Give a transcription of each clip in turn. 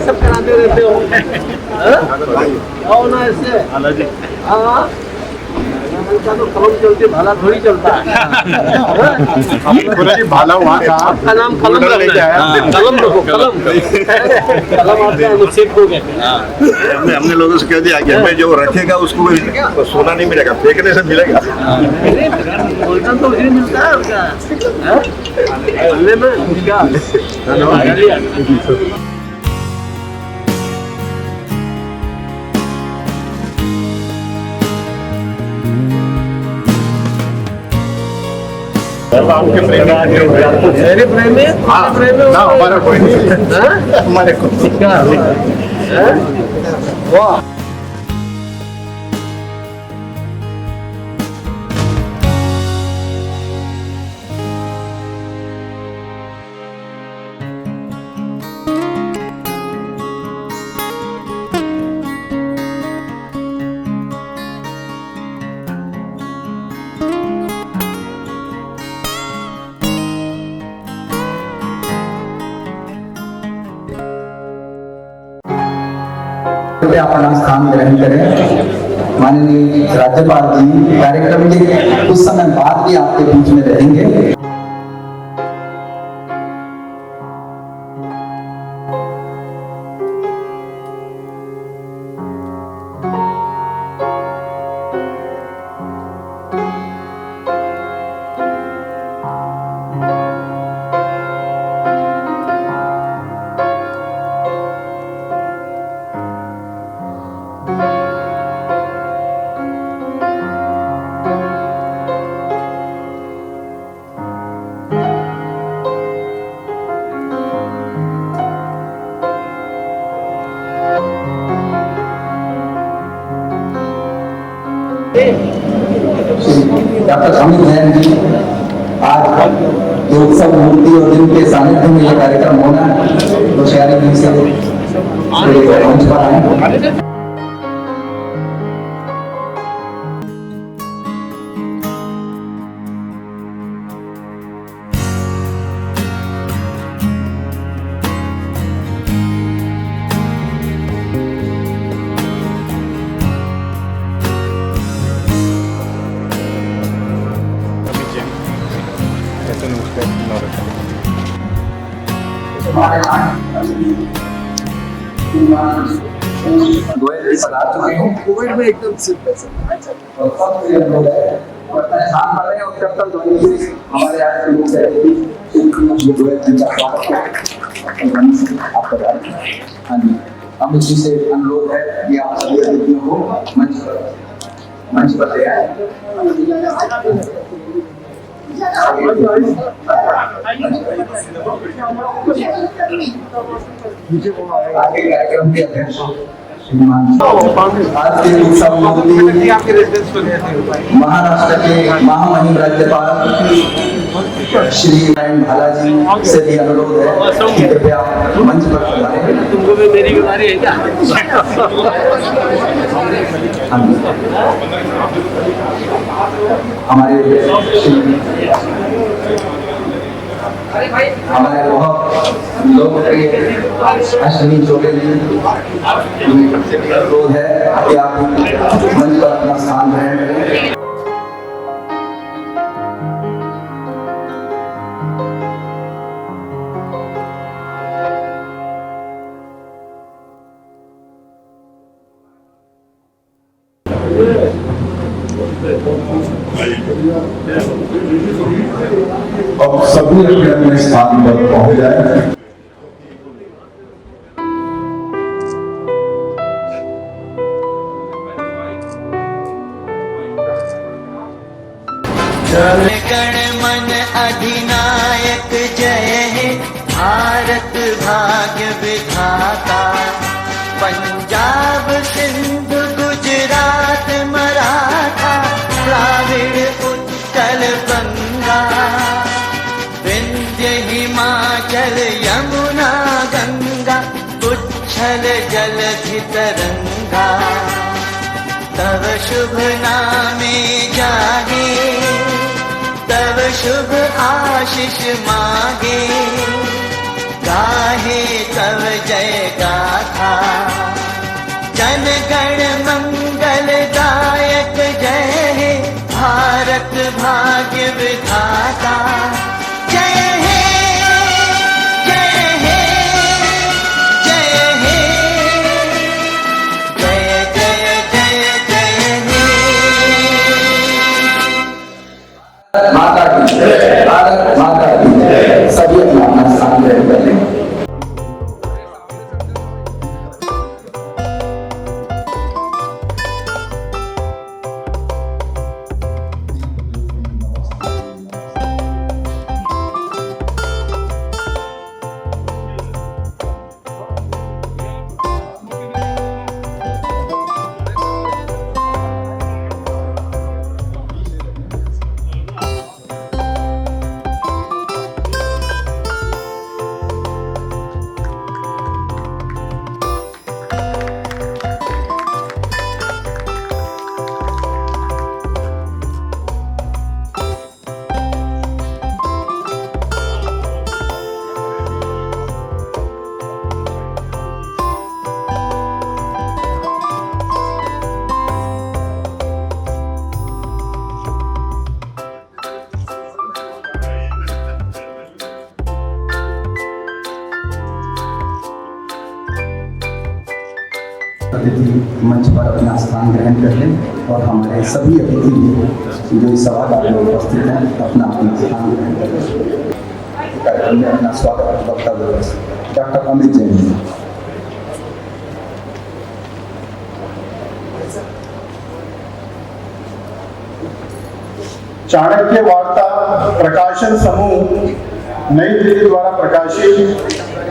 सब कराते रहते हो। आओ ना ऐसे। हाँ का तो कलम चलती भाला थोड़ी चलता है। भाला वहाँ था, आपका नाम कलम रखना है। कलम रखो, कलम कलम आपका अनुच्छेद हो गया। हमने लोगों से कह दिया कि हमें जो रखेगा उसको तो सोना नहीं मिलेगा, फेंकने से मिलेगा। गोल्डन तो उसी मिलता है उसका। बोलने में क्या आपके प्रेमी मेरे प्रेमी ना, हमारा कोई नहीं, हमारे को वाह अपना स्थान ग्रहण करें। माननीय राज्यपाल जी कार्यक्रम के कुछ समय बाद भी आपके बीच में रहेंगे। डॉक्टर अमित जैन जी, आज ये उत्सव मूर्ति और दिन के सानिध्य में यह कार्यक्रम होना तो शहरी दिन से मंच पर आए। कोविड में एकदम सिर्फ हमारे यहाँ के लोग हाँ जी, अमित जी से अनुरोध है कि आप सभी अतिथियों को मंच पर ले आए। आगे कार्यक्रम के अध्यक्ष आज के उत्सव महाराष्ट्र के महामहिम राज्यपाल श्री भालाजी से भी अनुरोध है कि कृपया मंच पर पधारें। तुमको भी मेरी बीमारी है क्या? हमारे बहुत लोकप्रिय अश्विनी चौबे जी अनुरोध है कि आप मंच पर अपना स्थान ग्रहण करें। अब सभी अपने अपने स्थान पर पहुंच जाए। गण मन अधिनायक जय हे भारत भाग्य विधाता। पंजाब सिंध गुजरात मराठा द्राविड़ उत्कल बंगा। विंध्य हिमाचल यमुना गंगा उच्छल जलधि तरंगा। तव शुभ नामे जागे तव शुभ आशीष मांगे, गाहे तव जय गाथा। जन गण मंगलदायक जय हे, भारत भाग्य विधाता। जय हे, जय हे, जय हे, जय जय जय जय हे। माता की जय, भारत माता की जय। सभी अपना स्थान ग्रहण कर लें। अतिथि मंच पर अपना स्थान ग्रहण कर लें और हमारे सभी अतिथि जो इस सभागार में उपस्थित हैं अपना अपना स्थान ग्रहण कर लें। कार्यक्रम में अपना स्वागत वक्तव्य डॉक्टर अमित जैन जी। चाणक्य वार्ता प्रकाशन समूह नई दिल्ली द्वारा प्रकाशित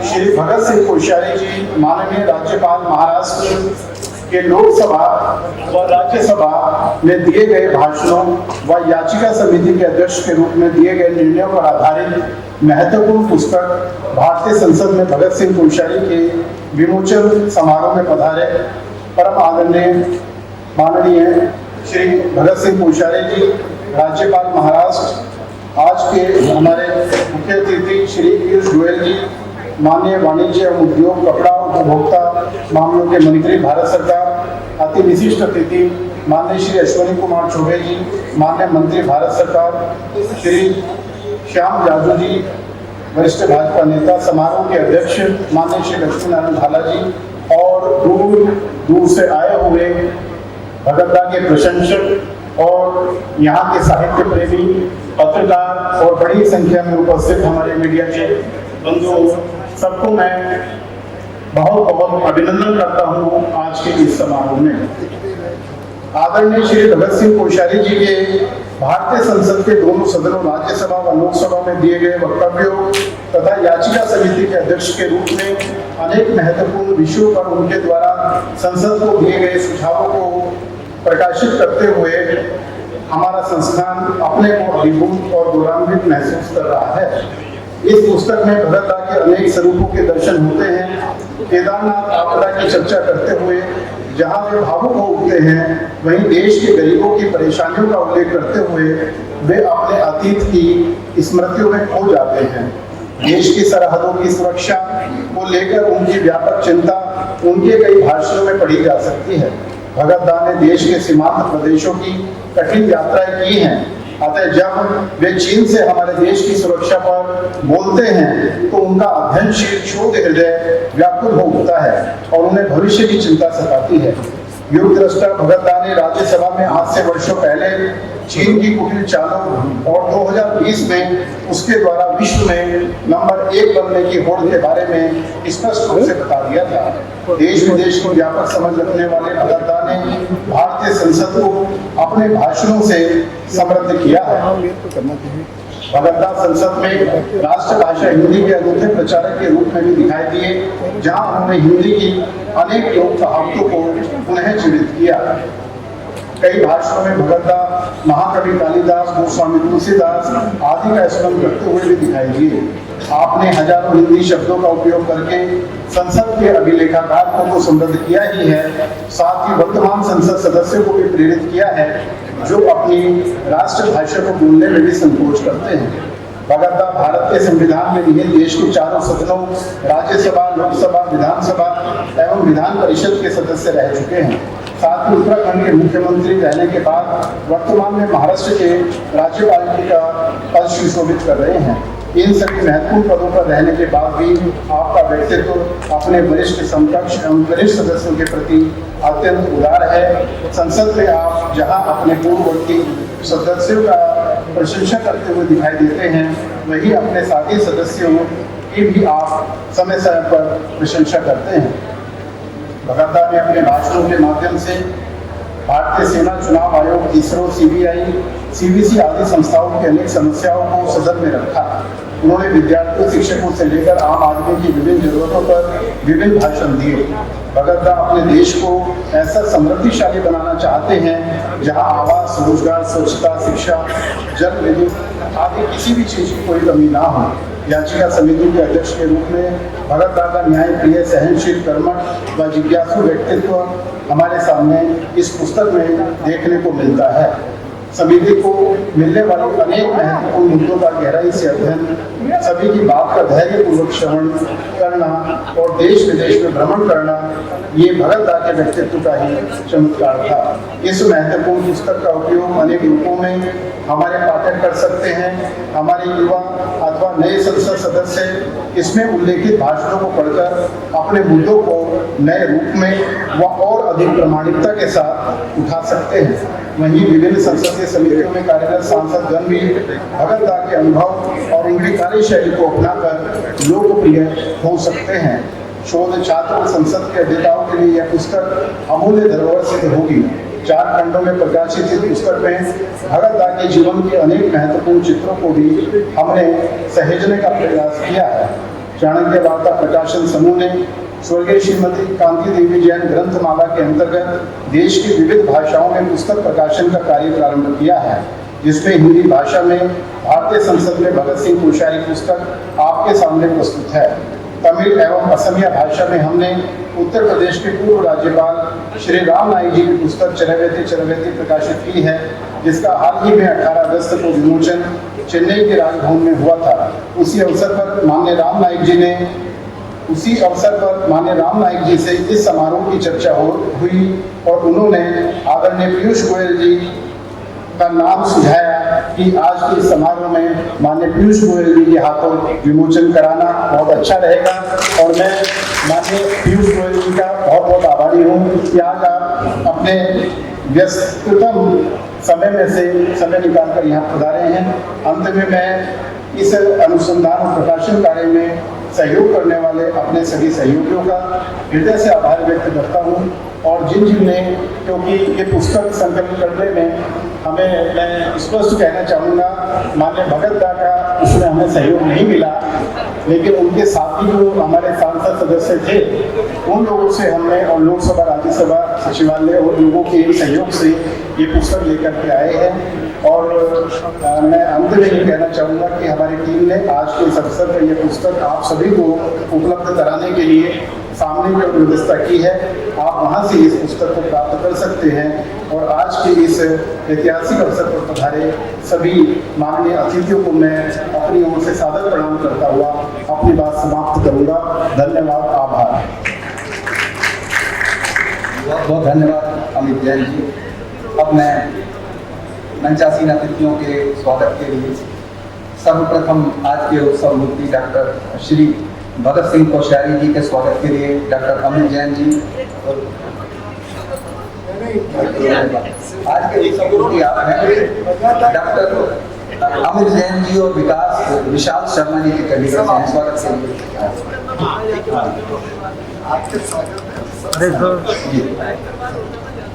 श्री भगत सिंह कोश्यारी जी माननीय राज्यपाल महाराष्ट्र के लोकसभा व राज्यसभा में दिए गए भाषणों व याचिका समिति के अध्यक्ष के रूप में दिए गए निर्णयों पर आधारित महत्वपूर्ण पुस्तक भारतीय संसद में भगत सिंह कोश्यारी के विमोचन समारोह में पधारे परम आदरणीय माननीय श्री भगत सिंह कोश्यारी जी राज्यपाल महाराष्ट्र, आज के हमारे मुख्य अतिथि श्री पीयूष गोयल जी माननीय वाणिज्य एवं उद्योग कपड़ा उपभोक्ता मामलों के मंत्री भारत सरकार, अति विशिष्ट अतिथि माननीय श्री अश्विनी कुमार चौबे जी माननीय मंत्री भारत सरकार, श्री श्याम जाजू जी वरिष्ठ भाजपा नेता, समारोह के अध्यक्ष माननीय श्री लक्ष्मी नारायण भाला जी और दूर दूर से आए हुए भगतदा के प्रशंसक और यहाँ के साहित्य प्रेमी पत्रकार और बड़ी संख्या में उपस्थित हमारे मीडिया के बंधुओं, सबको मैं बहुत बहुत अभिनंदन करता हूँ आज के इस समारोह में। आदरणीय श्री भगत सिंह कोश्यारी जी के भारतीय संसद के दोनों सदनों राज्यसभा व लोकसभा में दिए गए वक्तव्यों तथा याचिका समिति के अध्यक्ष के रूप में अनेक महत्वपूर्ण विषयों पर उनके द्वारा संसद को दिए गए सुझावों को प्रकाशित करते हुए हमारा संस्थान अपने को अभिभूत और गौरवान्वित महसूस कर रहा है। इस पुस्तक में भगतदा के अनेक स्वरूपों के दर्शन होते हैं। केदारनाथ आपदा की चर्चा करते हुए जहाँ वे भावुक हो उठते हैं, वहीं देश के गरीबों की परेशानियों का उल्लेख करते हुए वे अपने अतीत की स्मृतियों में खो जाते हैं। देश की सरहदों की सुरक्षा को लेकर उनकी व्यापक चिंता उनके कई भाषणों में पढ़ी जा सकती है। भगतदा ने देश के सीमांत प्रदेशों की कठिन यात्राएं की हैं, अतः जब वे चीन से हमारे देश की सुरक्षा पर बोलते हैं तो उनका अध्ययनशील शोध हृदय व्याकुल हो उठता है और उन्हें भविष्य की चिंता सताती है। युग दृष्टा भगतदा ने राज्यसभा में आज से वर्षों पहले चीन की कुटिल चालों और 2020 में उसके द्वारा विश्व में नंबर 1 बनने की होड़ के बारे में स्पष्ट रूप से बता दिया था। देश विदेश की व्यापक समझ रखने वाले भगतदा ने भारतीय संसद को अपने भाषणों से समृद्ध किया है। भगतदा संसद में राष्ट्रभाषा हिंदी के अनूठे प्रचारक के रूप में भी दिखाई दिए, जहां उन्होंने हिंदी की अनेक लोक कहावतों को पुनः जीवित किया। कई भाषणों में भगतदा महाकवि कालिदास, गोस्वामी तुलसीदास आदि का स्मरण करते हुए भी दिखाई दिए। आपने हजारों हिंदी शब्दों का उपयोग करके संसद के अभिलेखागार को समृद्ध किया ही है, साथ ही वर्तमान संसद सदस्यों को भी प्रेरित किया है जो अपनी राष्ट्रभाषा को बोलने में भी संकोच करते हैं। भगत दा भारत के संविधान में निहित देश के चारों सदनों राज्यसभा, लोकसभा, विधानसभा एवं विधान परिषद के सदस्य रह चुके हैं। साथ ही उत्तराखंड के मुख्यमंत्री रहने के बाद वर्तमान में महाराष्ट्र के राज्यपाल का पद सुशोभित कर रहे हैं। इन सभी महत्वपूर्ण पदों पर रहने के बाद भी आपका व्यक्तित्व अपने वरिष्ठ समकक्ष एवं वरिष्ठ सदस्यों के प्रति अत्यंत उदार है। संसद में आप जहां अपने पूर्ववर्ती सदस्यों का प्रशंसा करते हुए दिखाई देते हैं, वहीं अपने साथी सदस्यों की भी आप समय समय पर प्रशंसा करते हैं। भगत दा ने अपने भाषणों के माध्यम से भारतीय सेना, चुनाव आयोग, इसरो, सीबीआई, सीबीसी आदि संस्थाओं की अनेक समस्याओं को सदन में रखा। उन्होंने विद्यार्थियों, शिक्षकों से लेकर आम आदमी की विभिन्न जरूरतों पर विभिन्न भाषण दिए। भगत दा अपने देश को ऐसा समृद्धिशाली बनाना चाहते हैं जहां आवास, रोजगार, स्वच्छता, शिक्षा, जल, विद्युत आदि किसी भी चीज की कोई कमी ना हो। याचिका समिति के अध्यक्ष के रूप में भगत दा का न्यायप्रिय, सहनशील, कर्मठ व जिज्ञासु व्यक्तित्व हमारे सामने इस पुस्तक में देखने को मिलता है। समिति को मिलने वाले अनेक महत्वपूर्ण मुद्दों का गहराई से अध्ययन, सभी की बात का धैर्यपूर्वक श्रवण करना और देश विदेश में भ्रमण करना, ये भगत दा के व्यक्तित्व का ही चमत्कार था। इस महत्वपूर्ण पुस्तक का उपयोग अनेक रूपों में हमारे पाठक कर सकते हैं। हमारे युवा अथवा नए संसद सदस्य इसमें उल्लेखित भाषणों को पढ़कर अपने मुद्दों को नए रूप में व और अधिक प्रामाणिकता के साथ उठा सकते हैं। वहीं विभिन्न संसदीय समितियों में कार्यरत सांसदगण भी भगत दा के अनुभव और उनकी कार्यशैली को अपनाकर लोकप्रिय हो सकते हैं। शोध छात्र और संसद के अध्येताओं के लिए यह पुस्तक अमूल्य धरोहर सिद्ध होगी। 4 खंडों में प्रकाशित इस पुस्तक में भगत दा के जीवन के अनेक महत्वपूर्ण चित्रों को भी हमने सहेजने का प्रयास किया है। चाणक्य वार्ता प्रकाशन समूह ने स्वर्गीय श्रीमती कांति देवी जैन ग्रंथमाला के अंतर्गत देश की विविध भाषाओं में पुस्तक प्रकाशन का कार्य प्रारंभ किया है, जिसमें हिंदी भाषा में भारतीय संसद में भगत सिंह कोश्यारी पुस्तक आपके सामने प्रस्तुत है। तमिल एवं असमिया भाषा में हमने उत्तर प्रदेश के पूर्व राज्यपाल श्री राम नाईक जी की पुस्तक चरवेती चरवेती प्रकाशित की है, जिसका हाल ही में 18 अगस्त को विमोचन चेन्नई के राजभवन में हुआ था। उसी अवसर पर माननीय राम नाईक जी से इस समारोह की चर्चा हुई और उन्होंने आदरणीय पीयूष गोयल जी का नाम सुझाया कि आज के समारोह में माननीय पीयूष गोयल जी के हाथों विमोचन कराना बहुत अच्छा रहेगा। और मैं माननीय पीयूष गोयल जी का बहुत बहुत आभारी हूँ कि आज आप अपने व्यस्ततम समय में से समय निकालकर यहाँ पधारे हैं। अंत में मैं इस अनुसंधान और प्रकाशन कार्य में सहयोग करने वाले अपने सभी सहयोगियों का हृदय से आभार व्यक्त करता हूँ। और जिन ने, क्योंकि ये पुस्तक संकलन करने में हमें, मैं स्पष्ट कहना चाहूँगा, माननीय भगत दा का उसमें हमें सहयोग नहीं मिला, लेकिन उनके साथी जो हमारे सांसद सदस्य थे उन लोगों से हमने और लोकसभा, राज्यसभा सचिवालय और लोगों के सहयोग से ये पुस्तक लेकर के आए हैं। और मैं अंत में ये कहना चाहूँगा कि हमारी टीम ने आज के इस अवसर पर यह पुस्तक आप सभी को उपलब्ध कराने के लिए सामने की व्यवस्था की है। आप वहाँ से इस पुस्तक को प्राप्त कर सकते हैं। और आज के इस ऐतिहासिक अवसर पर पधारे सभी माननीय अतिथियों को मैं अपनी ओर से सादर प्रणाम करता हुआ अपनी बात समाप्त करूँगा। धन्यवाद, आभार। बहुत बहुत धन्यवाद अमित जैन जी। अब मैं मंचासीन अतिथियों के स्वागत के लिए सर्वप्रथम आज के उत्सव मूर्ति डॉक्टर श्री भगत सिंह कोश्यारी जी के स्वागत के लिए डॉक्टर अमित जैन जी, आज के उत्सव मूर्ति आप हैं डॉक्टर अमित जैन जी और विशाल शर्मा जी के कभी स्वागत के लिए।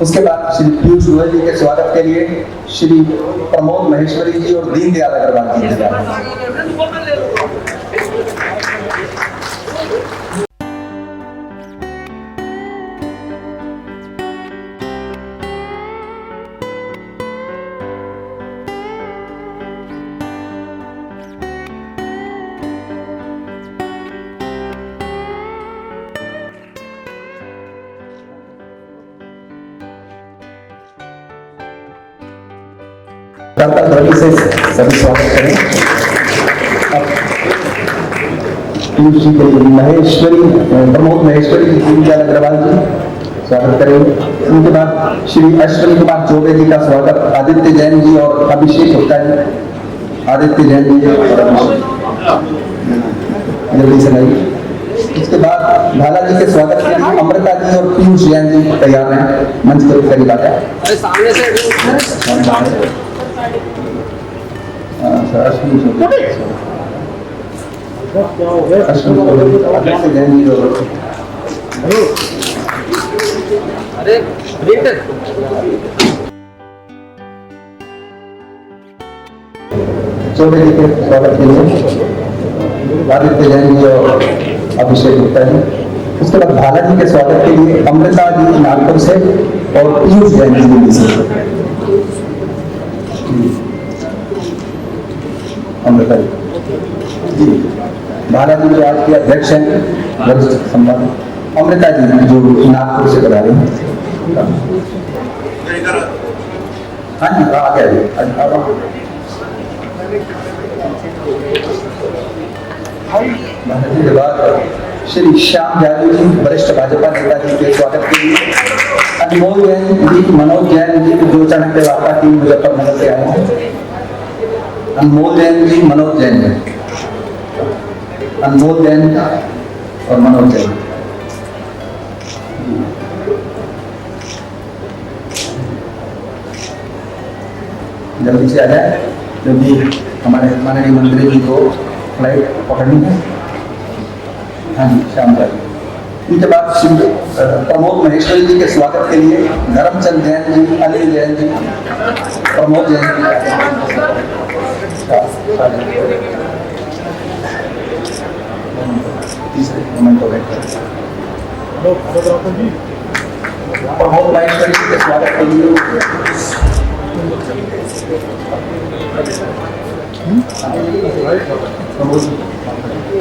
उसके बाद श्री पीयूष गोयल जी के स्वागत के लिए श्री प्रमोद महेश्वरी जी और दीनदयाल अग्रवाल जी करता ध्वनि से सभी स्वागत करें। पीयूष जी के लिए महेश्वरी, प्रमोद महेश्वरी जी, दीनदयाल अग्रवाल जी स्वागत करें। उनके बाद श्री अश्विनी कुमार चौबे जी का स्वागत, आदित्य जैन जी और अभिषेक गुप्ता जी। आदित्य जैन जी और अभिषेक जल्दी से नहीं। इसके बाद भाला जी के स्वागत के लिए अमृता जी और पीयूष जैन जी तैयार हैं, मंच के करीब आ जाए। अरे सामने से अरे प्रिंटर चौबे जी के स्वागत के लिए आदित्य जैन जी और अभिषेक गुप्ता जी। उसके बाद भाला जी के स्वागत के लिए अमृता जी नागपुर से और पीयूष जैन जी दिल्ली से। अमृता जी, भाला जी जो आज के अध्यक्ष हैं, वरिष्ठ संपादक। अमृता जी जो नागपुर से बता रहे हैं। हाँ जी, आ गया जी। के बाद श्री श्याम जादू जी, वरिष्ठ भाजपा नेता जी के स्वागत के लिए अनमोल जैन जी, मनोज जैन जी जो चाणक्य वार्ता टीम मुजफ्फरनगर से आए हैं। अनमोल जैन जी, मनोज जैन जी, अनमोल जैन और मनोज जैन। जल्दी से आ जाए क्योंकि हमारे माननीय मंत्री जी को फ्लाइट पकड़नी है। हाँ जी, शाम तक। इनके बाद प्रमोद महेश्वरी जी के स्वागत के लिए धर्मचंद जैन जी, अनिल जैन जी, प्रमोद जैन तीसरे मोमेंट हो गए। प्रमोद महेश्वरी जी के स्वागत के लिए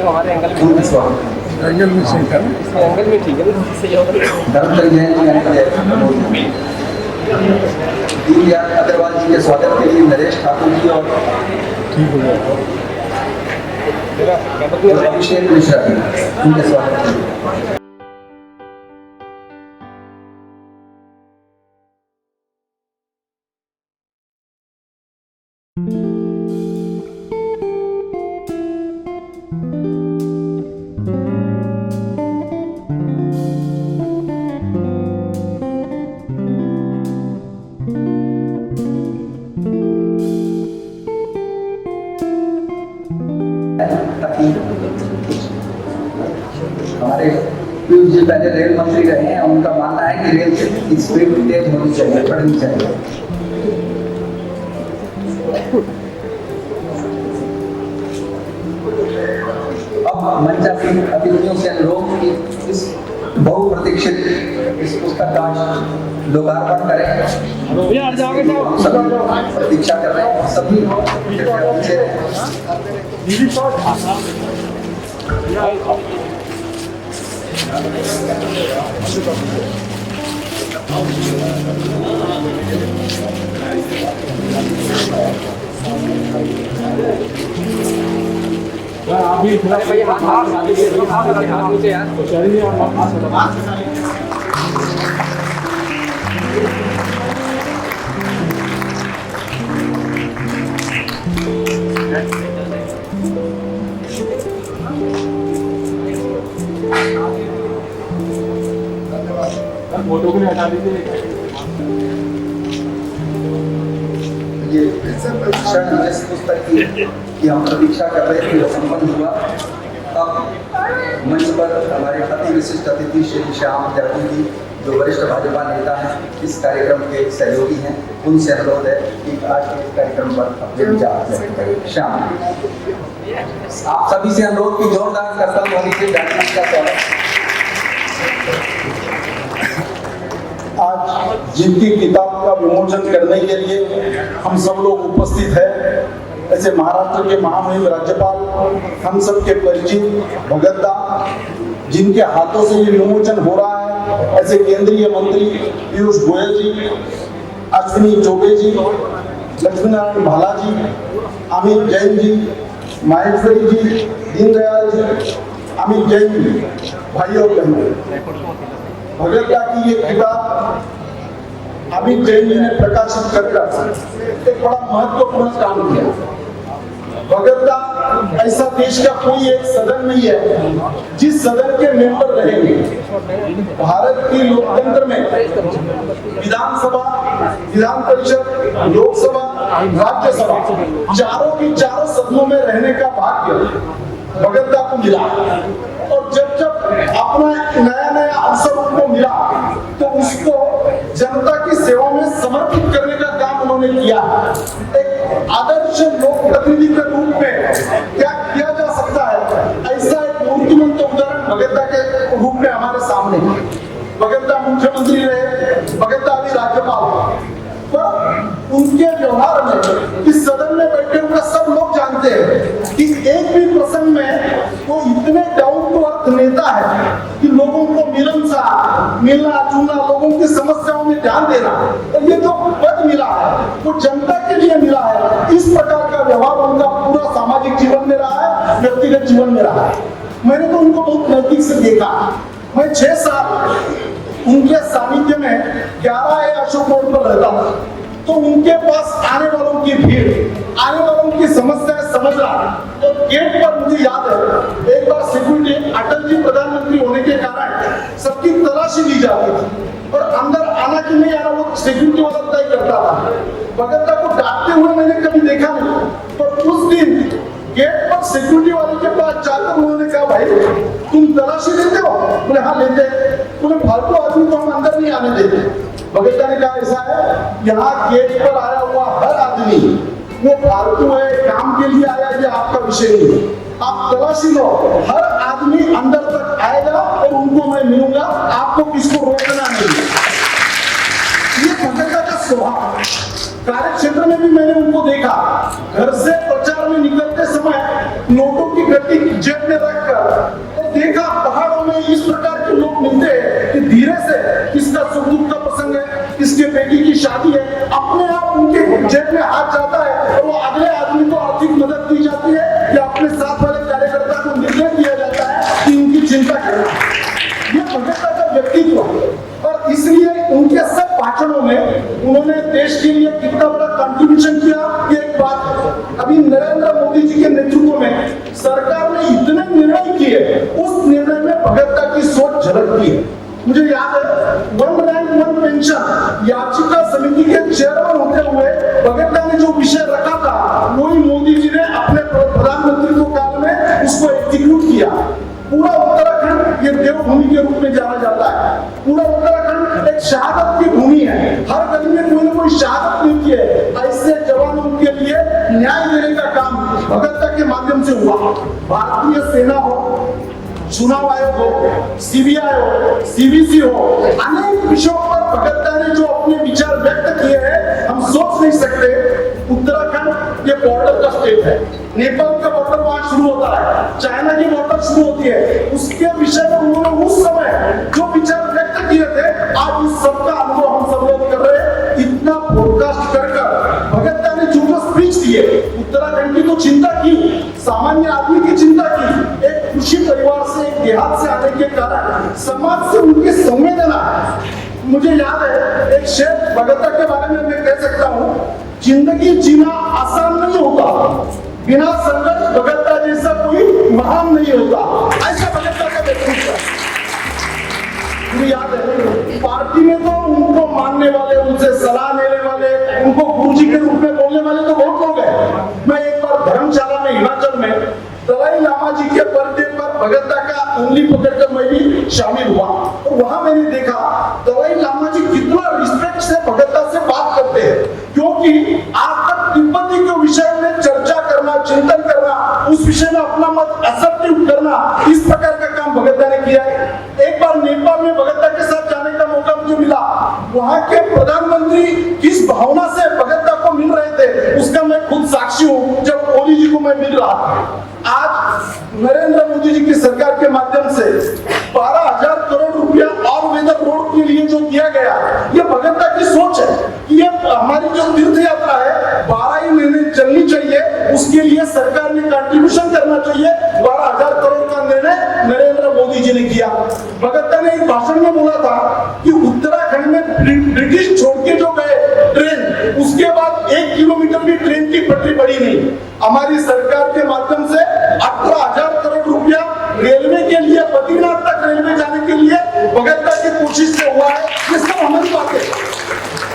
हमारे एंगल में उनका स्वागत। एंगल में ठीक है ना, सही होगा। धर्मचंद जैन जी, दीनदयाल अग्रवाल जी के स्वागत के लिए नरेश ठाकुर जी और अभिषेक मिश्रा जी, उनके स्वागत के लिए। हमारे पीयूष जी पहले रेल मंत्री रहे हैं, उनका मानना है कि रेल की स्पीड तेज होनी चाहिए, बढ़नी चाहिए। अब मंचासीन अतिथियों से अनुरोध कि इस बहुप्रतीक्षित इस पुस्तक का लोकार्पण करें। सभी प्रतीक्षा कर रहे हैं, सभी पीछे हाथ नीचे यार। फोटो को हटा दीजिए। ये क्षण जिस पुस्तक की हम प्रतीक्षा कर रहे थे वो संपन्न हुआ। अब मंच पर हमारे अति विशिष्ट अतिथि श्री श्याम जादू जी जो वरिष्ठ भाजपा नेता हैं, इस कार्यक्रम के सहयोगी हैं, उनसे अनुरोध है कि आज के इस कार्यक्रम पर अपने विचार व्यक्त करें। श्याम, आप सभी से अनुरोध की जोरदार करतब ध्वनि से जादू जी का स्वागत। आज जिनकी किताब का विमोचन करने के लिए हम सब लोग उपस्थित हैं, ऐसे महाराष्ट्र के महामहिम राज्यपाल हम सब के परिचित भगत दा, जिनके हाथों से ये विमोचन हो रहा है, ऐसे केंद्रीय मंत्री पीयूष गोयल जी, अश्विनी चौबे जी, लक्ष्मीनारायण भाला जी, अमित जैन जी, माहेश्वरी जी, दीनदयाल जी, अमित जैन जी, भाई और बहनों, भगवद्गीता की ये किताब अमित जैन जी ने प्रकाशित कर एक बड़ा महत्वपूर्ण काम किया। भगवद्गीता ऐसा देश का कोई एक सदन नहीं है जिस सदन के मेंबर रहेंगे। भारत की लोकतंत्र में विधानसभा, विधान परिषद, लोकसभा, राज्यसभा, चारों की चारों सदनों में रहने का भाग्य भगवद्गीता को मिला। और जब जब अपना नया नया अवसर उनको मिला तो उसको जनता की सेवा में समर्पित करने का काम उन्होंने किया। एक आदर्श लोक प्रतिनिधि के रूप में क्या किया जा सकता है, ऐसा एक मूर्तिमंत उदाहरण भगवद्गीता के रूप में हमारे सामने। भगवद्गीता मुख्यमंत्री रहे, भगवद्गीता अभी राज्यपाल, पर उनके व्यवहार में इस सदन में बैठे हुए सब लोग जानते हैं कि एक भी प्रसंग में वो इतने डाउन टू अर्थ नेता है कि लोगों को मिलनसार, मिलना जुलना, लोगों की समस्याओं में ध्यान देना, और ये जो पद मिला है वो जनता के लिए मिला है। इस प्रकार का व्यवहार उनका पूरा सामाजिक जीवन में रहा है, व्यक्तिगत जीवन में रहा है। मैंने तो उनको बहुत नजदीक से देखा। मैं 6 साल उनके सानिध्य में 11 अशोक रोड पर रहता था, तो उनके पास आने वालों की भीड़, आने वालों की समस्याएं समझना। तो गेट पर मुझे याद है एक बार सिक्योरिटी, अटल जी प्रधानमंत्री होने के कारण सबकी तलाशी ली जाती थी और अंदर आना कि नहीं आना वो सिक्योरिटी वाला तय करता था। भगवद्गीता को डांटते हुए मैंने कभी देखा नहीं, पर उस दिन गेट पर सिक्योरिटी वाले के पास जाकर उन्होंने कहा, भाई तुम तलाशी लेते हो? बोले हाँ लेते हैं। बोले फालतू आदमी को हम अंदर नहीं आने देते। भगवद्गीता ने कहा ऐसा है, यहाँ गेट पर आया हुआ हर आदमी वो फालतू है, काम के लिए आया, ये आपका विषय नहीं है। आप तलाशी लो, हर आदमी अंदर तक आएगा और उनको मैं मिलूंगा, आपको किसको रोकना नहीं। ये भगवद्गीता का स्वभाव। कार्य क्षेत्र में भी मैंने उनको देखा, घर से प्रचार में निकलते समय नोटों की गड्डी जेब में रखकर, तो देखा पहाड़ों में इस प्रकार के लोग मिलते हैं कि धीरे से किसका सुख दुख का प्रसंग है, किसके बेटी की शादी है, अपने आप उनके जेब में हाथ जाता है और वो अगले आदमी को आर्थिक मदद दी जाती है या अपने साथ वाले कार्यकर्ता को निर्देश दिया जाता है कि उनकी चिंता करना। ये भगवद्गीता का व्यक्तित्व, और इसलिए उनके सब भाषणों में उन्होंने देश के लिए कितना बड़ा कंट्रीब्यूशन किया, ये एक बात है। अभी नरेंद्र मोदी जी के नेतृत्व में सरकार ने इतने निर्णय किए, उस निर्णय में भगवद्गीता की सोच झलकती है। मुझे याद है 1 रैंक 1 पेंशन याचिका समिति के चेयरमैन होते हुए भगवद्गीता ने जो विषय रखा था, वही मोदी जी ने अपने प्रधानमंत्री काल में उसको एग्जीक्यूट किया। पूरा उत्तराखंड ये देवभूमि के रूप में जाना जाता है। पूरा उत्तराखंड एक शहादत की भूमि है, हर गली में कोई ना कोई शहादत मिलती है। ऐसे जवानों के लिए न्याय देने का काम भगवद्गीता के माध्यम से हुआ। भारतीय सेना हो, चुनाव आयोग हो, सीबीआई हो, सीबीसी हो, अनेक विषयों पर भगवद्गीता ने जो अपने विचार व्यक्त किए हैं, हम सोच नहीं सकते। उत्तराखंड ये बॉर्डर का स्टेट है, नेपाल का बॉर्डर वहां शुरू होता है, चाइना की बॉर्डर शुरू होती है। उसके विषय में उन्होंने उस समय जो विचार व्यक्त किए थे, आज उस सबका अनुभव हम सब लोग कर रहे हैं। इतना पॉडकास्ट कर भगवद्गीता ने जो स्पीच दिए, उत्तराखंड की तो चिंता की, सामान्य आदमी की चिंता की। एक कृषि परिवार से, एक देहात से आने के कारण समाज से उनकी संवेदना। मुझे याद है एक शेर भगवद्गीता के बारे में मैं कह सकता हूँ, जिंदगी जीना आसान नहीं होता, बिना संघर्ष भगवद्गीता जैसा कोई महान नहीं होता। ऐसा भगवद्गीता का व्यक्तित्व। मुझे याद है पार्टी में तो उनको मानने वाले, उनसे सलाह लेने वाले, उनको गुरुजी के रूप में बोलने वाले तो बहुत लोग हैं। मैं एक बार धर्मशाला में, हिमाचल में, दलाई लामा जी के बर्थडे पर भगवद्गीता का उंगली पकड़कर मैं भी शामिल हुआ, और वहां मैंने देखा दलाई लामा जी कितना रिस्पेक्ट से भगवद्गीता से बात करते हैं, क्योंकि आज तक तिब्बती के विषय में चर्चा करना, चिंतन करना, उस विषय में अपना मत असर्टिव करना, इस प्रकार का काम भगवद्गीता ने किया है। एक बार नेपाल में भगवद्गीता के साथ जाने का मौका मुझे मिला। वहां के प्रधानमंत्री किस भावना से भगवद्गीता को मिल रहे थे, उसका मैं खुद साक्षी हूँ। जब ओली जी को मैं मिल रहा था, आज नरेंद्र मोदी जी की सरकार के माध्यम से 12,000 करोड़ रुपए रुपया और वेदर रोड के लिए जो दिया गया, ये भगतता की सोच है कि ये हमारी जो तीर्थ यात्रा है 12 ही महीने चलनी चाहिए, उसके लिए सरकार ने कंट्रीब्यूशन करना चाहिए। 12,000 करोड़ का निर्णय नरेंद्र मोदी जी ने किया। भगतता ने एक भाषण में बोला था कि उत्तराखंड में ब्रिटिश छोड़ के जो गए ट्रेन, उसके बाद 1 किलोमीटर भी ट्रेन की पटरी पड़ी नहीं। हमारी सरकार के माध्यम से 18,000 करोड़ रुपया रेलवे के लिए, बद्रीनाथ तक रेलवे जाने के लिए भगतता की कोशिश से हुआ है। ये सब हमारी बात है।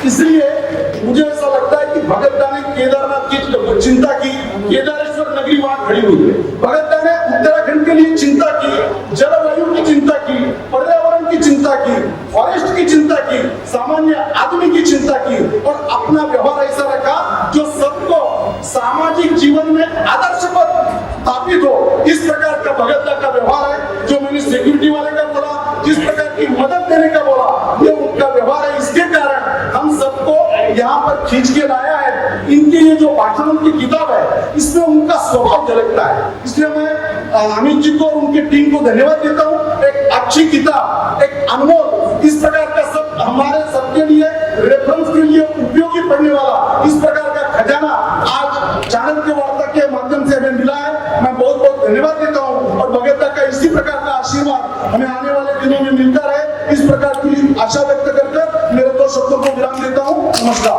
इसलिए मुझे ऐसा लगता है कि भगतता ने केदारनाथ की चिंता की, केदारेश्वर नगरी वहां खड़ी हुई है। भगतता ने उत्तराखंड के लिए चिंता की, जलवायु की चिंता की, पर्यावरण की चिंता की, फॉरेस्ट की चिंता की, सामान्य आदमी की चिंता की, और अपना व्यवहार ऐसा रखा जो सबको सामाजिक जीवन में आदर्शवत स्थापित हो। इस प्रकार का भगतता का व्यवहार है। जो मैंने सिक्योरिटी वाले का बोला, जिस प्रकार की मदद देने का बोला, ये उनका व्यवहार है। इसके कारण हम सबको यहाँ पर खींच के लाया है। इनके ये जो भाषणों की किताब है, इसमें उनका स्वभाव झलकता है। इसलिए मैं अमित जी को और उनकी टीम को धन्यवाद देता हूँ। एक अच्छी किताब, एक अनमोल, इस प्रकार का सब हमारे सबके लिए रेफरेंस के लिए उपयोगी पड़ने वाला इस प्रकार का खजाना आज चाणक्य वार्ता के माध्यम से हमें मिला है। मैं बहुत बहुत धन्यवाद देता हूँ, और भगतता का इसी प्रकार का आशीर्वाद हमें आने वाले दिनों में मिलता रहे, इस प्रकार की आशा व्यक्त करके मेरे 2 शब्दों को विराम देता हूँ। नमस्कार।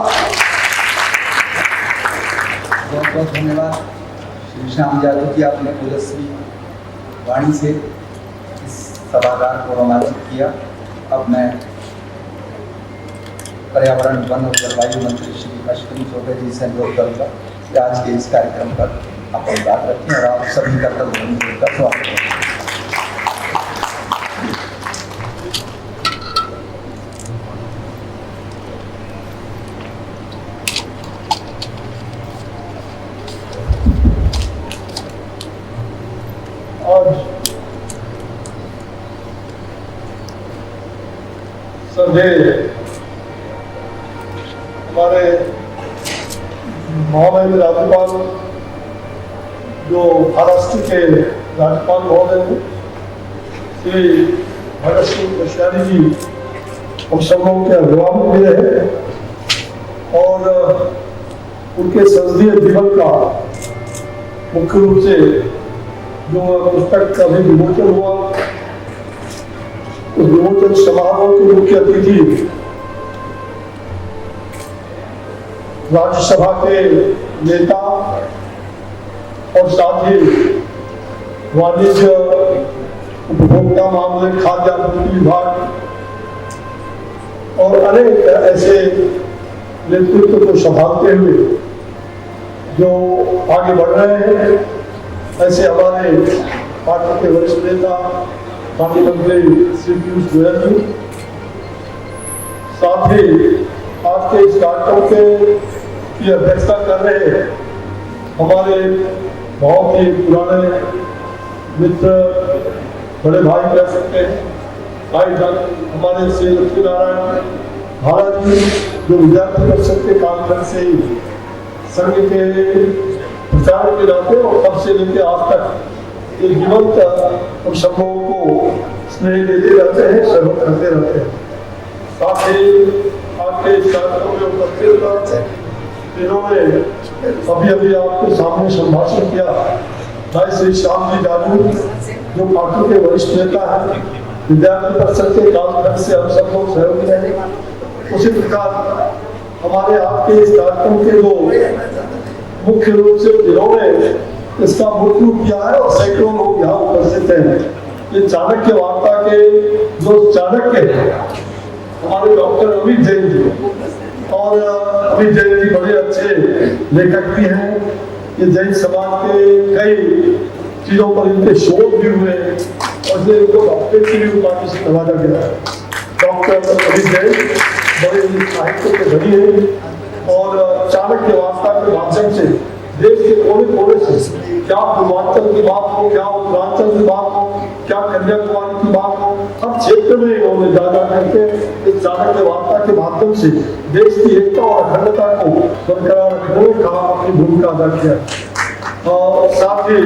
बहुत बहुत धन्यवाद श्री श्याम यादव जी, आपने पुरस्वी वाणी से इस सभागार को रोमांचित किया। अब मैं पर्यावरण, वन और जलवायु मंत्री श्री अश्विनी चौबे जी से अनुरोध करूँगा कि आज के इस कार्यक्रम पर आप बात रखें और आप सभी का स्वागत करें। संजय हमारे महामहिम राज्यपाल जो महाराष्ट्र के राज्यपाल महोदय हैं श्री भगत सिंह कोश्यारी जी हम सब लोगों के अभिभावक भी रहे और उनके संसदीय जीवन का मुख्य रूप से जो पुस्तक का भी विमोचन हुआ, उस विमोचन समारोह के मुख्य अतिथि राज्यसभा के नेता और साथ ही वाणिज्य, उपभोक्ता मामले, खाद्य आपूर्ति विभाग और अनेक ऐसे नेतृत्व को संभालते हुए जो आगे बढ़ रहे हैं, ऐसे हमारे पार्टी के वरिष्ठ नेता पार्टी मंत्री श्री पीयूष गोयल जी, साथ ही आज के इस कार्यक्रम की अध्यक्षता कर रहे हमारे बहुत ही पुराने मित्र, बड़े भाई कह सकते हैं, भाई हमारे श्री लक्ष्मी नारायण महाराज जी, जो विद्यार्थी परिषद के कालखंड से ही संघ के प्रचार के नाते और तब से लेकर आज तक ये जीवंत हम सब लोगों को स्नेह देते रहते हैं, सहयोग करते रहते हैं। साथ ही आपके इस कार्यक्रम में उपस्थित इन्होंने अभी आपके सामने संभाषण किया भाई श्री श्याम जी जाजू, जो पार्टी के वरिष्ठ नेता हैं, विद्यार्थी परिषद के कालखंड से हम सब लोग सहयोग करें। उसी प्रकार हमारे आपके इस कार्यक्रम के दो मुख्य रूप से जिन्होंने इसका मुख्य रूप किया है और सैकड़ों लोग यहाँ उपस्थित हैं, ये चाणक्य वार्ता के जो चाणक्य हैं हमारे डॉक्टर अमित जैन जी, और अमित जैन जी बड़े अच्छे लेखक भी हैं। ये जैन समाज के कई चीजों पर इनके शोध भी हुए और ये इनको डॉक्टरेट की भी उपाधि से नवाजा गया है। डॉक्टर अमित जैन बड़े साहित्य के धनी हैं और चाणक्य वार्ता के माध्यम से देश के कोने कोने से, क्या पूर्वांचल की बात हो, क्या उत्तरांचल की बात हो, क्या कन्याकुमारी की बात हो, हर क्षेत्र में इन्होंने जा करके इस चाणक्य वार्ता के माध्यम से देश की एकता और अखंडता को बरकरार रखने में कहा अपनी भूमिका अदा किया। और साथ ही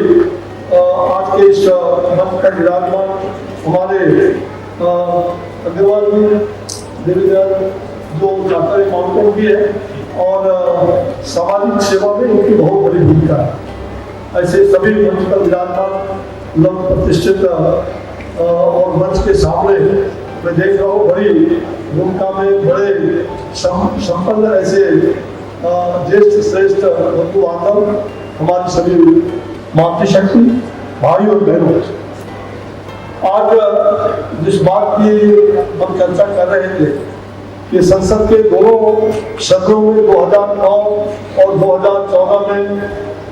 आज के इस मंच पर विराजमान हमारे अग्रवाल जी, देवीदयाल जो चार्टर अकाउंटेंट भी है और सामाजिक सेवा में उनकी बहुत बड़ी भूमिका है। ऐसे सभी मंच पर विराजमान लव प्रतिष्ठित और मंच के सामने मैं देख रहा हूँ बड़ी भूमिका में बड़े संपन्न ऐसे ज्येष्ठ श्रेष्ठ बंधु बांधव, हमारी सभी मातृशक्ति भाई और बहनों, आज जिस बात की हम चर्चा कर रहे थे कि संसद के दोनों सदनों में 2009 और 2014 में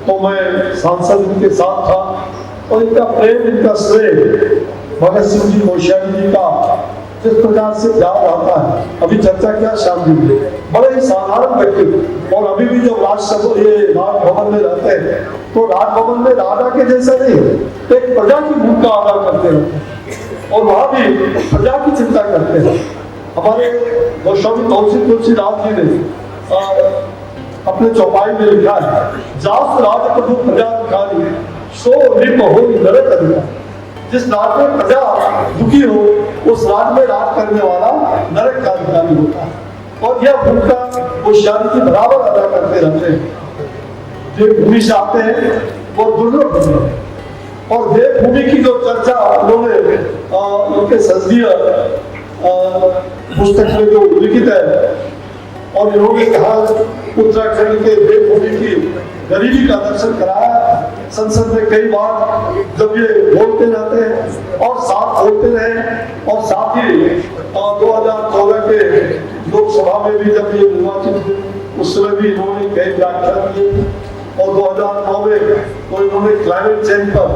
तो मैं सांसद इनके साथ था और इनका प्रेम, इनका श्रेय भगत सिंह जी कोश्यारी जी का जिस प्रकार से याद आता है। अभी चर्चा किया श्याम जी ने, बड़े ही साधारण व्यक्ति और अभी भी जब राजभवन में रहते हैं तो राजभवन में राजा के जैसा नहीं, एक प्रजा की भूमिका अदा करते हैं और वहां भी प्रजा की चिंता करते हैं। हमारे गोस्वामी तुलसीदास जी ने अपने चौपाई में लिखा है, जास राज प्रभु प्रजा अधिकारी सो नृप हो नरक अधिकारी। जिस राज में प्रजा दुखी हो उस राज में राज करने वाला नरक का अधिकारी होता है और यह भूमिका होशियारी की बराबर अदा करते रहते हैं। जो भूमि से आते हैं वो दुर्लभ भूमि है और देवभूमि की जो चर्चा उन्होंने उनके संसदीय पुस्तक में जो लिखित है और इन्होंने कहा उत्तराखंड के देवभूमि की गरीबी का दर्शन कराया। संसद में कई बार जब ये बोलते रहते हैं और साथ बोलते रहे और साथ ही 2014 के लोकसभा में भी जब ये निर्वाचित हुए उस समय भी इन्होंने कई व्याख्यान किए और 2009 में तो इन्होंने क्लाइमेट चेंज पर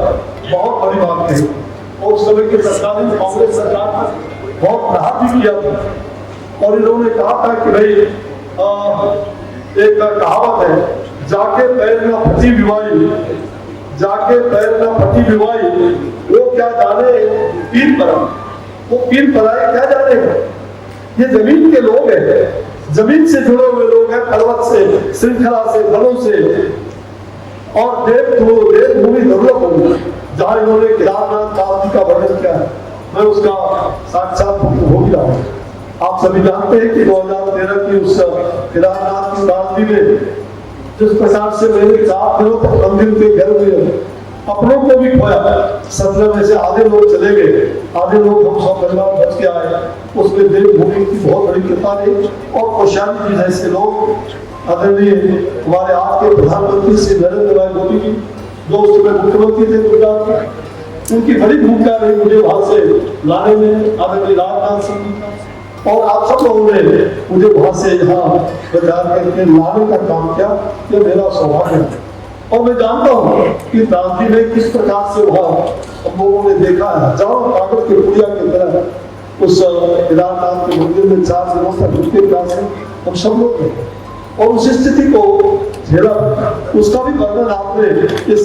बहुत बड़ी बात कही और उस समय की सरकार ने कांग्रेस सरकार पर बहुत प्रहार भी किया था और इन्होंने कहा था कि भाई एक कहावत है, जाके पैर न फटी विवाई, जाके पैर न फटी विवाई, वो क्या जाने पीर परा, वो पीर पराए क्या जानेगा। ये जमीन के लोग हैं, जमीन से जुड़े हुए लोग हैं, पर्वत से, श्रृंखला से, वनों से और देवभूमि दुर्लभ होगी जहाँ इन्होंने केदारनाथ धाम जी का वर्णन किया है। मैं उसका साक्षात हो गया हूँ। आप सभी जानते हैं कि 2013 की उस केदारनाथ की त्रासदी में जिस प्रकार से मैंने 4 दिनों तक मंदिर के घर में अपनों को भी खोया, 17 में से आधे लोग चले गए, आधे लोग हम सब परिवार बच के आए। उसमें देवभूमि की बहुत बड़ी कृपा रही और कोश्यारी जी जैसे लोग, आदरणीय हमारे आज के प्रधानमंत्री श्री नरेंद्र भाई मोदी जी जो उस समय मुख्यमंत्री थे गुजरात में, उनकी बड़ी भूमिका रही मुझे वहां से लाने में, आदरणीय राजनाथ सिंह और आप सब लोगों ने मुझे वहां से यहाँ प्रचार करके लाने का काम किया। ये मेरा सौभाग्य है और मैं जानता हूँ कि त्रासदी में किस प्रकार से वहाँ हम लोगों ने देखा है, जहाँ कागज की पुड़िया की तरह उस केदारनाथ के मंदिर में 4 दिनों तक रुके हम सब लोग थे और उस स्थिति को झेला। उसका भी वर्णन आपने इस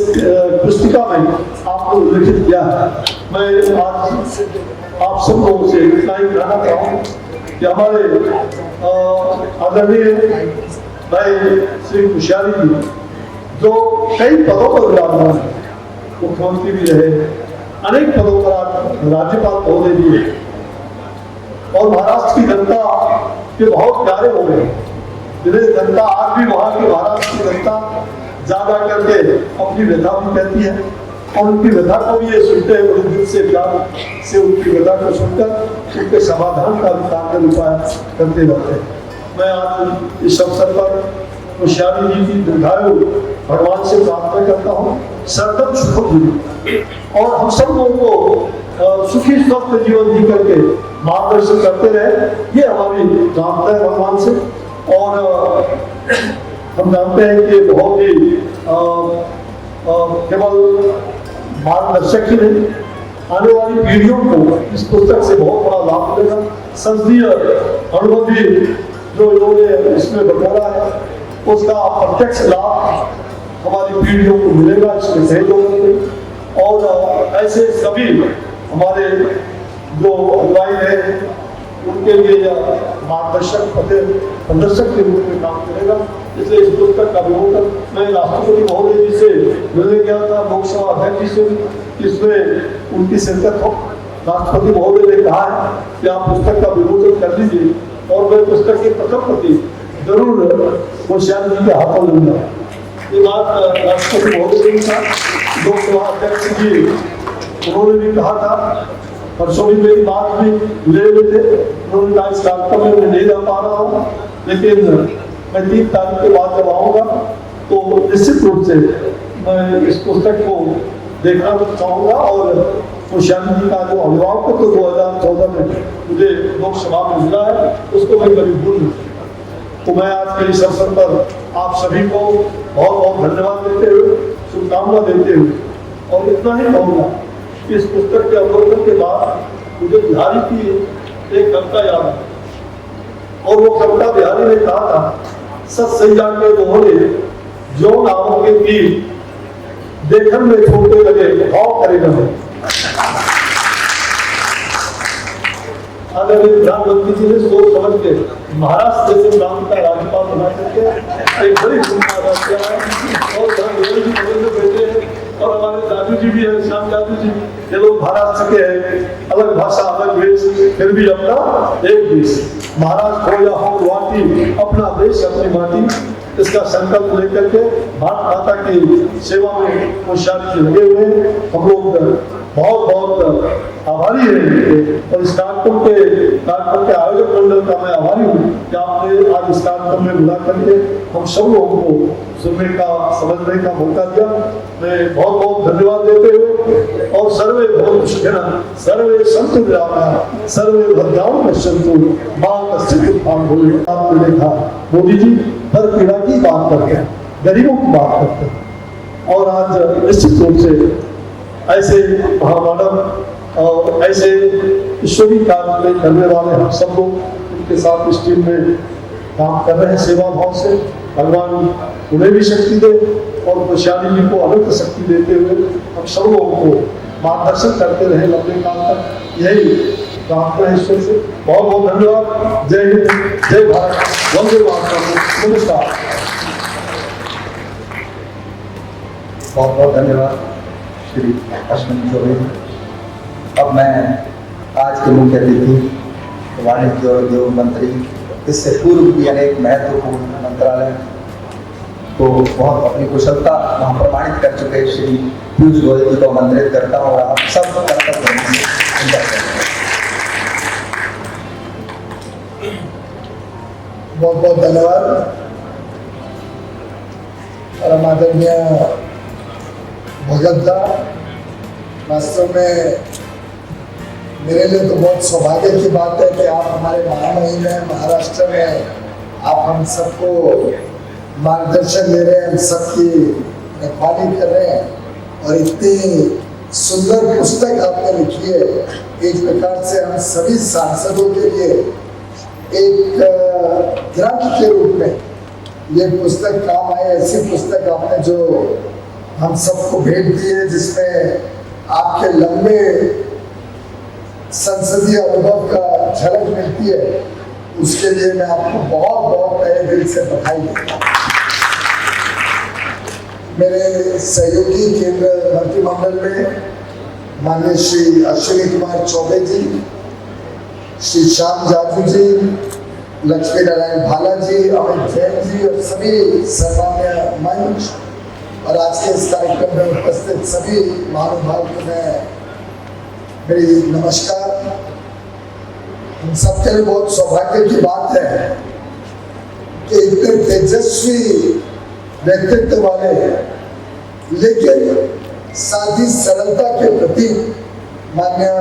पुस्तिका में आपको उल्लेखित किया है। मैं आज आप सब लोगों से इतना ही कहना चाहूँ कि हमारे आदरणीय भाई श्री कोश्यारी जी जो कई पदों पर विराजमान है, मुख्यमंत्री भी रहे, अनेक पदों पर राज्यपाल महोदय भी है और महाराष्ट्र की जनता के बहुत प्यारे हो गए। जिन्हें जनता आज भी वहां की महाराष्ट्र की जनता ज्यादा करके अपनी व्यथा भी कहती है और उनकी व्यथा को भी ये सुनते हैं, बड़े दिल से प्यार से उनकी व्यथा को सुनकर उनके समाधान का भी उपाय करते रहते हैं। मैं आज इस अवसर पर कोश्यारी जी की दीर्घायु भगवान से प्रार्थना करता हूँ, सर्वम सुखम जीवन और हम सब लोगों को सुखी स्वस्थ जीवन जी करके मार्गदर्शन करते रहे, ये हमारी प्रार्थना है भगवान से। और हम जानते हैं कि बहुत ही केवल मार्गदर्शक ही नहीं, आने वाली पीढ़ियों को इस पुस्तक से बहुत बड़ा लाभ मिलेगा। संसदीय अनुभव भी जो इन्होंने इसमें बटोरा है उसका प्रत्यक्ष लाभ हमारी पीढ़ियों को मिलेगा इसमें सहयोग में। और ऐसे सभी हमारे जो अगुवाई है उनके लिए मार्गदर्शक प्रदर्शक के रूप में काम करेगा। इसलिए इस पुस्तक का विमोचन मैं राष्ट्रपति महोदय जी से मिलने गया था, लोकसभा अध्यक्ष जी से इसमें उनकी शिरकत हो राष्ट्रपति महोदय ने कहा है कि आप पुस्तक का विमोचन कर लीजिए और मैं पुस्तक के प्रथम प्रति जरूर होशियार जी के हाथों लूंगा। ये बात राष्ट्रपति महोदय ने कहा, लोकसभा अध्यक्ष जी उन्होंने भी कहा था, परसों भी मेरी बात भी ले हुए थे। उन्होंने कहा इस कार्यक्रम में मैं नहीं जा पा रहा हूँ, लेकिन मैं 3 तारीख के बाद जब आऊँगा तो निश्चित रूप से मैं इस पुस्तक को देखना चाहूँगा। और होशियारी जी का जो अभिभावक तो 2014 में मुझे लोकसभा में मिला है उसको मैं कभी भूल नहीं। तो मैं आज के इस अवसर पर आप सभी को बहुत बहुत धन्यवाद देते हुए, शुभकामना देते हुए और इतना ही कहूँगा कि इस पुस्तक के अवलोकन के बाद मुझे बिहारी की एक कविता याद है और वो कविता बिहारी ने कहा था, सच सही जाके दोहरे जो नामों के तीर देखन में छोटे लगे भाव करेगा। आदरणीय प्रधानमंत्री जी ने सोच समझ के महाराष्ट्र जैसे प्रांत का राज्यपाल बना करके एक बड़ी भूमिका अदा किया है और बैठे हैं और हमारे दादू जी भी है, श्याम दादू जी, ये लोग महाराष्ट्र के हैं, अलग भाषा अलग वेश, फिर भी अपना एक देश। महाराष्ट्र हो या हो गुवाहाटी, अपना देश अपनी माटी, इसका संकल्प लेकर के भारत माता की सेवा में होशियारी लगे हुए हैं। हम लोग बहुत बहुत आभारी हैं और इस कार्यक्रम के आयोजक मंडल का मैं आभारी हूँ कि आपने आज इस कार्यक्रम में बुला करके हम सब लोगों को सुनने का, समझने का मौका दिया। मैं बहुत बहुत धन्यवाद देते हुए और सर्वे भवन्तु सुखिनः, सर्वे सन्तु निरामयाः, सर्वे भद्राणि पश्यन्तु मा कश्चित् दुःखं भवेत्। आपने देखा मोदी जी हर पीड़ा की बात करते हैं, गरीबों की बात करते हैं और आज निश्चित रूप से ऐसे महामानव और ऐसे ईश्वरीय कार्य करने वाले हम सब लोग उनके साथ इस टीम में काम कर रहे हैं सेवा भाव से। भगवान उन्हें भी शक्ति दे और होशियारी जी को अनंत शक्ति देते हुए हम सब लोगों को मार्गदर्शन करते रहे लंबे काल तक, यही प्रार्थना है ईश्वर से। बहुत बहुत धन्यवाद। जय हिंद, जय भारत, वंदे मातरम, नमस्कार। बहुत बहुत धन्यवाद श्री अश्विनी चौबे। अब मैं आज के मुख्य अतिथि वाणिज्य और उद्योग मंत्री, इससे पूर्व भी अनेक महत्वपूर्ण मंत्रालय को बहुत अपनी कुशलता वहाँ प्रमाणित कर चुके श्री पीयूष गोयल जी को आमंत्रित करता हूँ और आप सब बहुत बहुत धन्यवाद। और आदरणीय भगत दा, वास्तव में मेरे लिए तो बहुत सौभाग्य की बात है कि आप हमारे महामहिम हैं महाराष्ट्र में, आप हम सबको मार्गदर्शन दे रहे हैं, हम सबकी रखवाली कर रहे हैं और इतनी सुंदर पुस्तक आपने लिखी है। एक प्रकार से हम सभी सांसदों के लिए एक ग्रंथ के रूप में ये पुस्तक काम आए। ऐसी पुस्तक आपने जो हम सबको भेंट दी है, जिसमें आपके लंबे संसदीय अनुभव का झलक मिलती है, उसके लिए मैं आपको बहुत बहुत तहे दिल से बधाई देता हूँ। मेरे सहयोगी केंद्र मंत्रिमंडल में माननीय श्री अश्विनी कुमार चौबे जी, श्री श्याम जाजू जी, लक्ष्मी नारायण भाला जी, अमित जैन जी और सभी सम्मान्य मंच और आज के इस कार्यक्रम में उपस्थित सभी महानुभाव को मैं मेरी नमस्कार। हम सबके लिए बहुत सौभाग्य की बात है कि इतने तेजस्वी व्यक्तित्व वाले लेकिन साथ ही सरलता के प्रति माननीय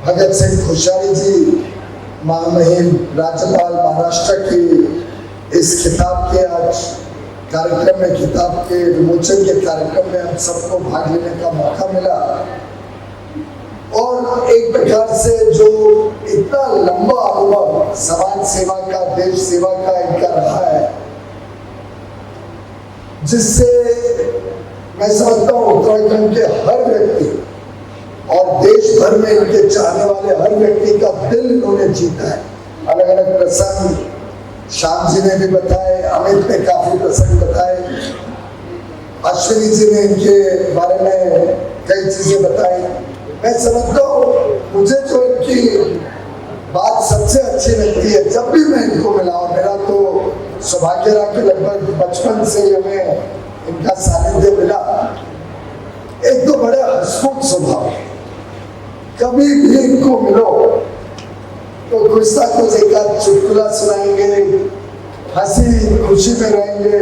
भगत सिंह कोश्यारी जी, महामहिम राज्यपाल महाराष्ट्र की इस किताब के आज कार्यक्रम में, किताब के विमोचन के कार्यक्रम में हम सबको भाग लेने का मौका मिला और एक प्रकार से जो इतना लंबा अनुभव समाज सेवा का, देश सेवा का इनका रहा है, जिससे मैं समझता हूँ उत्तराखंड के हर व्यक्ति और देश भर में इनके चाहने वाले हर व्यक्ति का दिल इन्होंने जीता है। अलग अलग प्रसंग श्याम जी ने भी बताए, अमित ने काफी प्रसंग बताए, अश्विनी जी ने इनके बारे में कई चीजें बताई। मैं समझता हूँ मुझे जो इनकी बात सबसे अच्छी लगती है, जब भी मैं इनको मिला, और मेरा तो सौभाग्य रहा कि लगभग बचपन से ही हमें इनका सानिध्य मिला। एक तो बड़े हंसमुख स्वभाव, कभी भी इनको मिलो तो कुछ ना कुछ एक आध चुटकुला सुनाएंगे, हंसी खुशी में रहेंगे।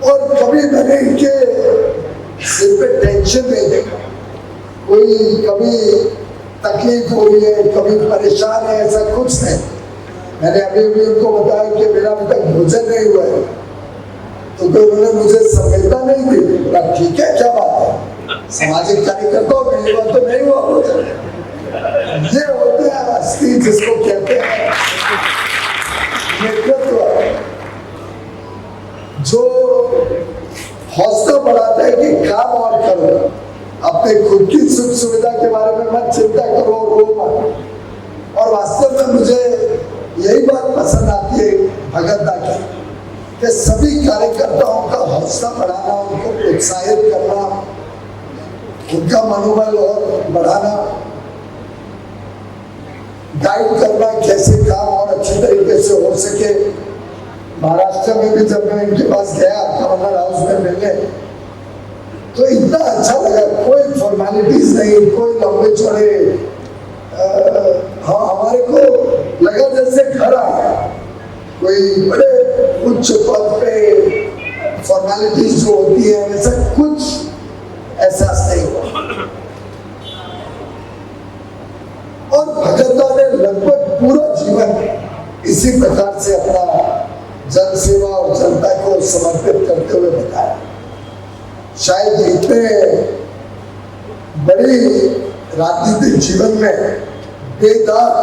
और कभी मैंने इनके सिर पे टेंशन नहीं देखा, कोई कभी तकलीफ हो रही है, कभी परेशान है, ऐसा कुछ नहीं। मैंने अभी उनको बताया कि मेरा अभी तक भोजन नहीं हुआ है, तो कोई उन्होंने मुझे संवेदना नहीं दी। बोला ठीक है, क्या बात है, सामाजिक कार्यकर्ता नहीं हुआ तो नहीं हुआ भोजन। ये होते हैं असली, जिसको कहते हैं नेतृत्व, जो हौसला बढ़ाता है कि काम और करो, अपने खुद की सुख सुविधा के बारे में मत चिंता करो, रो मत। और वास्तव में मुझे यही बात पसंद आती है भगत दा की, कि सभी कार्यकर्ताओं का हौसला बढ़ाना, उनको प्रोत्साहित करना, उनका मनोबल और बढ़ाना, गाइड करना कैसे काम और अच्छे तरीके से हो सके। महाराष्ट्र में भी जब मैं इनके पास गया गवर्नर हाउस में मिलने, तो इतना अच्छा लगा, कोई फॉर्मेलिटीज नहीं, कोई लंबे चौड़े, हाँ हमारे को लगा जैसे घर आया, कोई बड़े उच्च पद पे फॉर्मेलिटीज जो होती है वैसा कुछ एहसास नहीं हुआ। और भगत दा ने लगभग पूरा जीवन इसी प्रकार से अपना जन सेवा और जनता को समर्पित करते हुए बताया। शायद इतने बड़ी राजनीतिक जीवन में बेदाग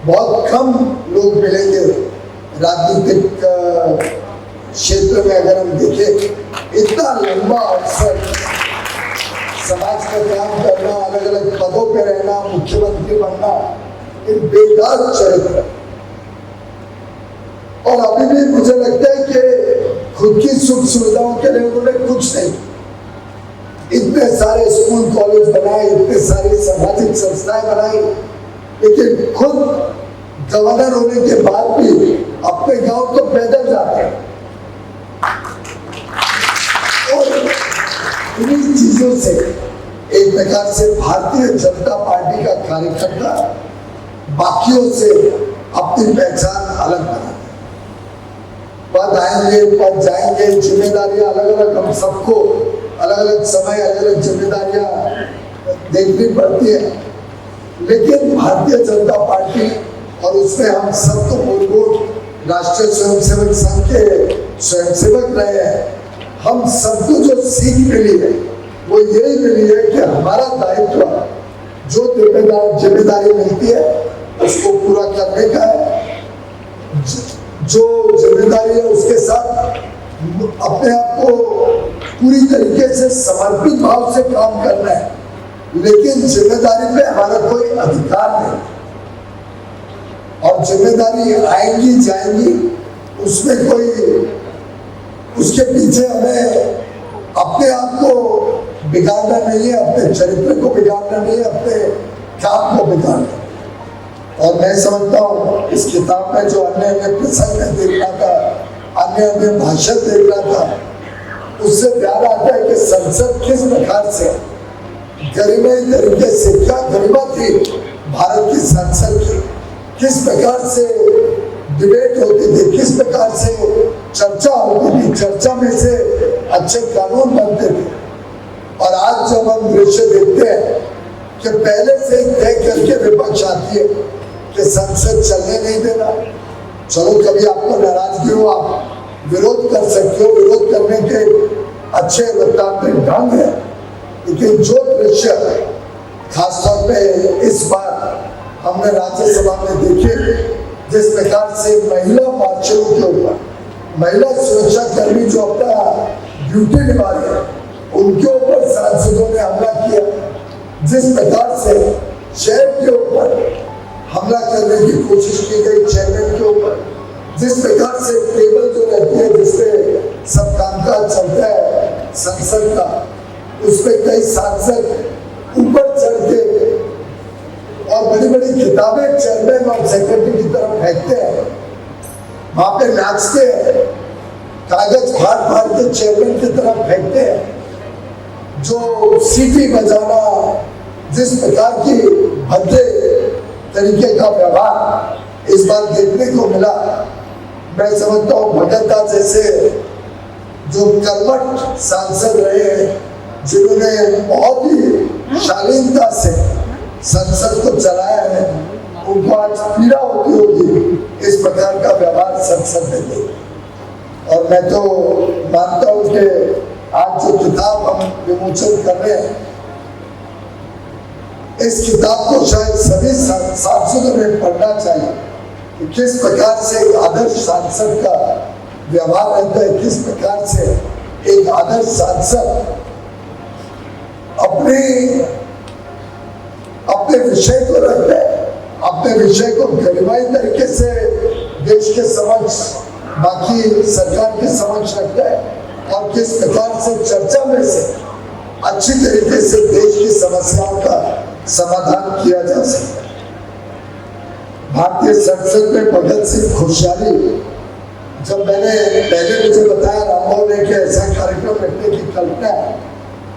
बहुत कम लोग मिलेंगे। राजनीतिक क्षेत्र में अगर हम देखें, इतना लंबा अवसर, समाज का काम करना, अलग अलग पदों पे रहना, मुख्यमंत्री बनना, एक बेदाग चरित्र। और अभी भी मुझे लगता है कि खुद की सुख सुविधाओं के लिए उन्होंने कुछ नहीं, इतने सारे स्कूल कॉलेज बनाए, इतने सारी सामाजिक संस्थाएं बनाई, लेकिन खुद गवर्नर होने के बाद भी अपने गांव तो पैदल जाते हैं। और इन्हीं चीजों से एक प्रकार से भारतीय जनता पार्टी का कार्यकर्ता बाकियों से अपनी पहचान अलग बनाते हैं। पद आएंगे, पद जाएंगे, जिम्मेदारियां अलग अलग, हम सबको अलग अलग समय अलग अलग जिम्मेदारियां देखनी पड़ती है। लेकिन भारतीय जनता पार्टी और उसमें हम सब तो मूलभूत राष्ट्रीय स्वयंसेवक संघ के स्वयंसेवक रहे हैं। हम सबको जो सीख मिली है वो यही मिली है कि हमारा दायित्व, जो जिम्मेदारी मिलती है उसको पूरा करने का है। जो जिम्मेदारी है उसके साथ अपने आप को पूरी तरीके से समर्पित भाव से काम करना है, लेकिन जिम्मेदारी पे हमारा कोई अधिकार नहीं। और जिम्मेदारी आएंगी जाएंगी, उसमें कोई, उसके पीछे हमें अपने आप को बिगाड़ना नहीं है, अपने चरित्र को बिगाड़ना नहीं है, अपने काम को बिगाड़ना। और मैं समझता हूँ इस किताब में जो अन्य अन्य प्रसंग में देख रहा था, अन्य अन्य भाषण देख रहा था, उससे ध्यान आता है कि संसद किस प्रकार से गरिमाई तरीके से, क्या गरिमा थी भारत की संसद की, किस प्रकार से डिबेट होती थी, किस प्रकार से चर्चा होती थी, चर्चा में से अच्छे कानून बनते थे। और आज जब हम दृश्य देखते हैं कि पहले से तय करके विपक्ष आती है कि संसद चलने नहीं देना, चलो कभी आपको नाराजगी हो आप विरोध कर सकते हो, विरोध करने के अच्छे लोकतांत्रिक ढंग है। लेकिन जो दृश्य खासतौर पे इस बार हमने राज्यसभा में देखे, जिस प्रकार से महिला मार्चरों के ऊपर, महिला सुरक्षा कर्मी जो अपना ड्यूटी निभा रहे हैं, उनके ऊपर सांसदों ने हमला किया। जिस प्रकार से शहर के ऊपर हमला करने की कोशिश की गई, चेयरमैन के ऊपर, जिस प्रकार से टेबल जो रहती है जिससे सब कामकाज चलता है संसद का, उसमें कई सांसद ऊपर चढ़ के वहां पे नाचते हैं, कागज फाड़ फाड़ के चेयरमैन की तरफ फेंकते हैं, जो सीटी बजाना, जिस प्रकार की भद्दे तरीके का व्यवहार इस बार देखने को मिला, मैं समझता हूँ भगत जैसे जो कर्मठ सांसद रहे हैं, जिन्होंने बहुत ही शालीनता से संसद को चलाया है, उनको आज पीड़ा होती होगी इस प्रकार का व्यवहार संसद में देखा। और मैं तो मानता हूँ कि आज जो किताब हम विमोचन कर रहे हैं, इस किताब को शायद सभी सांसदों ने पढ़ना चाहिए कि किस प्रकार से एक आदर्श सांसद का व्यवहार रहता है, किस प्रकार से एक आदर्श सांसद अपने विषय को रखता है, अपने विषय को गरिमाई तरीके से देश के समक्ष, बाकी सरकार के समक्ष रखता है, और किस प्रकार से चर्चा में से अच्छी तरीके से देश की समस्याओं का समाधान किया जा सकता है। भारतीय संसद में भगत सिंह कोश्यारी, जब मैंने पहले मुझे बताया रामबाबू ने कि ऐसा कार्यक्रम रखने की कल्पना है,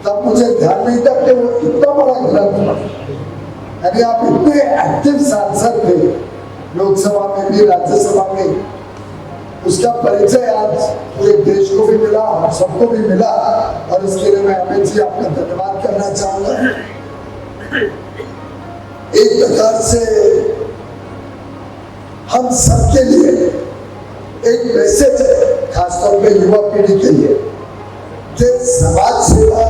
तब मुझे ध्यान नहीं था कि वो इतना बड़ा ग्रंथ, यानी आप इतने एक्टिव सांसद थे लोकसभा में भी, राज्यसभा में, उसका परिचय आज पूरे देश को भी मिला, हम सबको भी मिला, और इसके लिए मैं अमित जी आपका धन्यवाद करना चाहूंगा। एक प्रकार से हम सबके लिए एक मैसेज है, खासतौर पे युवा पीढ़ी के लिए, कि समाज सेवा,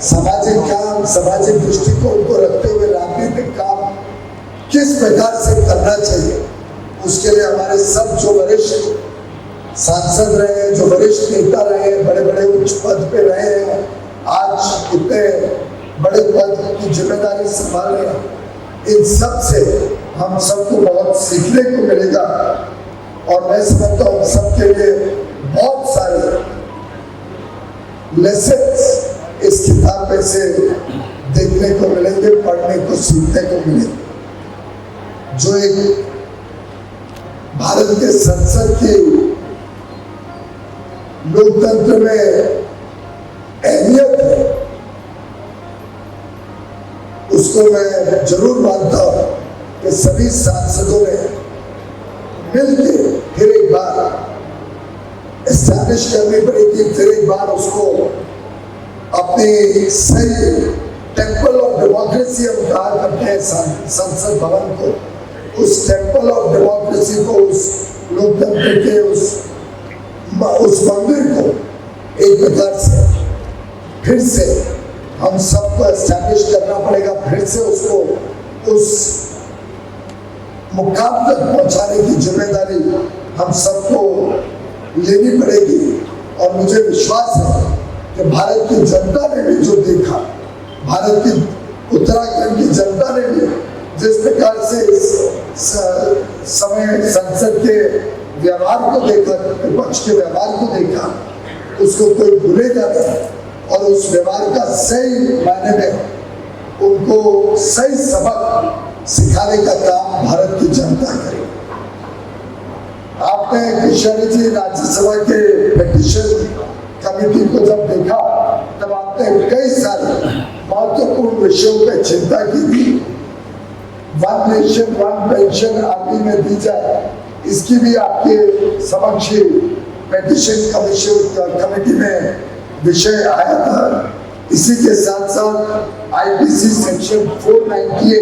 सामाजिक काम, सामाजिक दृष्टिकोण को रखते हुए राजनीतिक काम किस प्रकार से करना चाहिए, उसके लिए हमारे सब जो वरिष्ठ सांसद रहे हैं, जो वरिष्ठ नेता रहे हैं, बड़े बड़े उच्च पद पे रहे हैं, आज इतने बड़े पद की जिम्मेदारी संभाल रहे हैं, इन सब से हम सबको बहुत सीखने को मिलेगा। और मैं समझता हूँ सबके लिए बहुत सारे लेसन्स इस किताब में से देखने को मिलेंगे, पढ़ने को, सीखने को मिलेंगे। जो एक भारत के संसद की लोकतंत्र में अहमियत है, उसको मैं जरूर मानता हूं कि सभी सांसदों ने मिलकर फिर एक बार एस्टैब्लिश करनी पड़ेगी, फिर एक बार उसको अपनी सही टेम्पल ऑफ डेमोक्रेसी हम कहा करते हैं संसद भवन को, उस टेम्पल ऑफ डेमोक्रेसी को, उस लोकतंत्र के उस मंदिर को एक प्रकार से फिर से हम सबको एस्टैब्लिश करना पड़ेगा, फिर से उसको उस मुकाम तक पहुंचाने की जिम्मेदारी हम सबको लेनी पड़ेगी। और मुझे विश्वास है कि भारत की जनता ने भी जो देखा, भारत की उत्तराखंड की जनता ने भी जिस प्रकार से इस समय संसद के व्यवहार को देखा, विपक्ष के व्यवहार को देखा, उसको कोई भूलेगा नहीं, और उस व्यवहार का सही मायने में उनको सही सबक सिखाने का काम भारत की जनता करे। आपने किशोरी जी राज्यसभा के पेटिशन कमेटी को जब देखा, तब आपने कई सारे महत्वपूर्ण विषयों पर चिंता की थी। One nation one pension army में दी जाए, इसकी भी आपके समक्ष पेटिशन कमेटी में विषय आया था। इसी के साथ साथ आईपीसी सेक्शन 498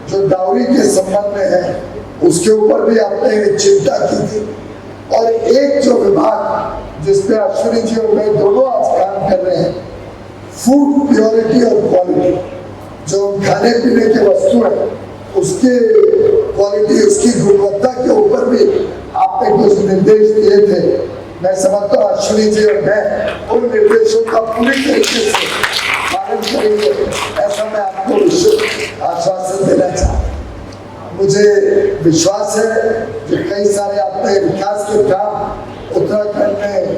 जो डाउरी के संबंध में है, उसके ऊपर भी आपने चिंता की थी। और एक जो विभाग जिसपे अश्विनी जी और मैं दोनों आज काम कर रहे हैं, फूड प्योरिटी और क्वालिटी, जो खाने पीने के वस्तु है उसके क्वालिटी, उसकी गुणवत्ता के ऊपर भी आपने कुछ निर्देश दिए थे। मैं समझता हूँ अश्विनी जी और मैं उन निर्देशों का पूरी तरीके से पालन करेंगे, ऐसा मैं आपको आश्वासन देना चाहता हूँ। मुझे विश्वास है कि कई सारे आपने विकास के काम उत्तराखंड में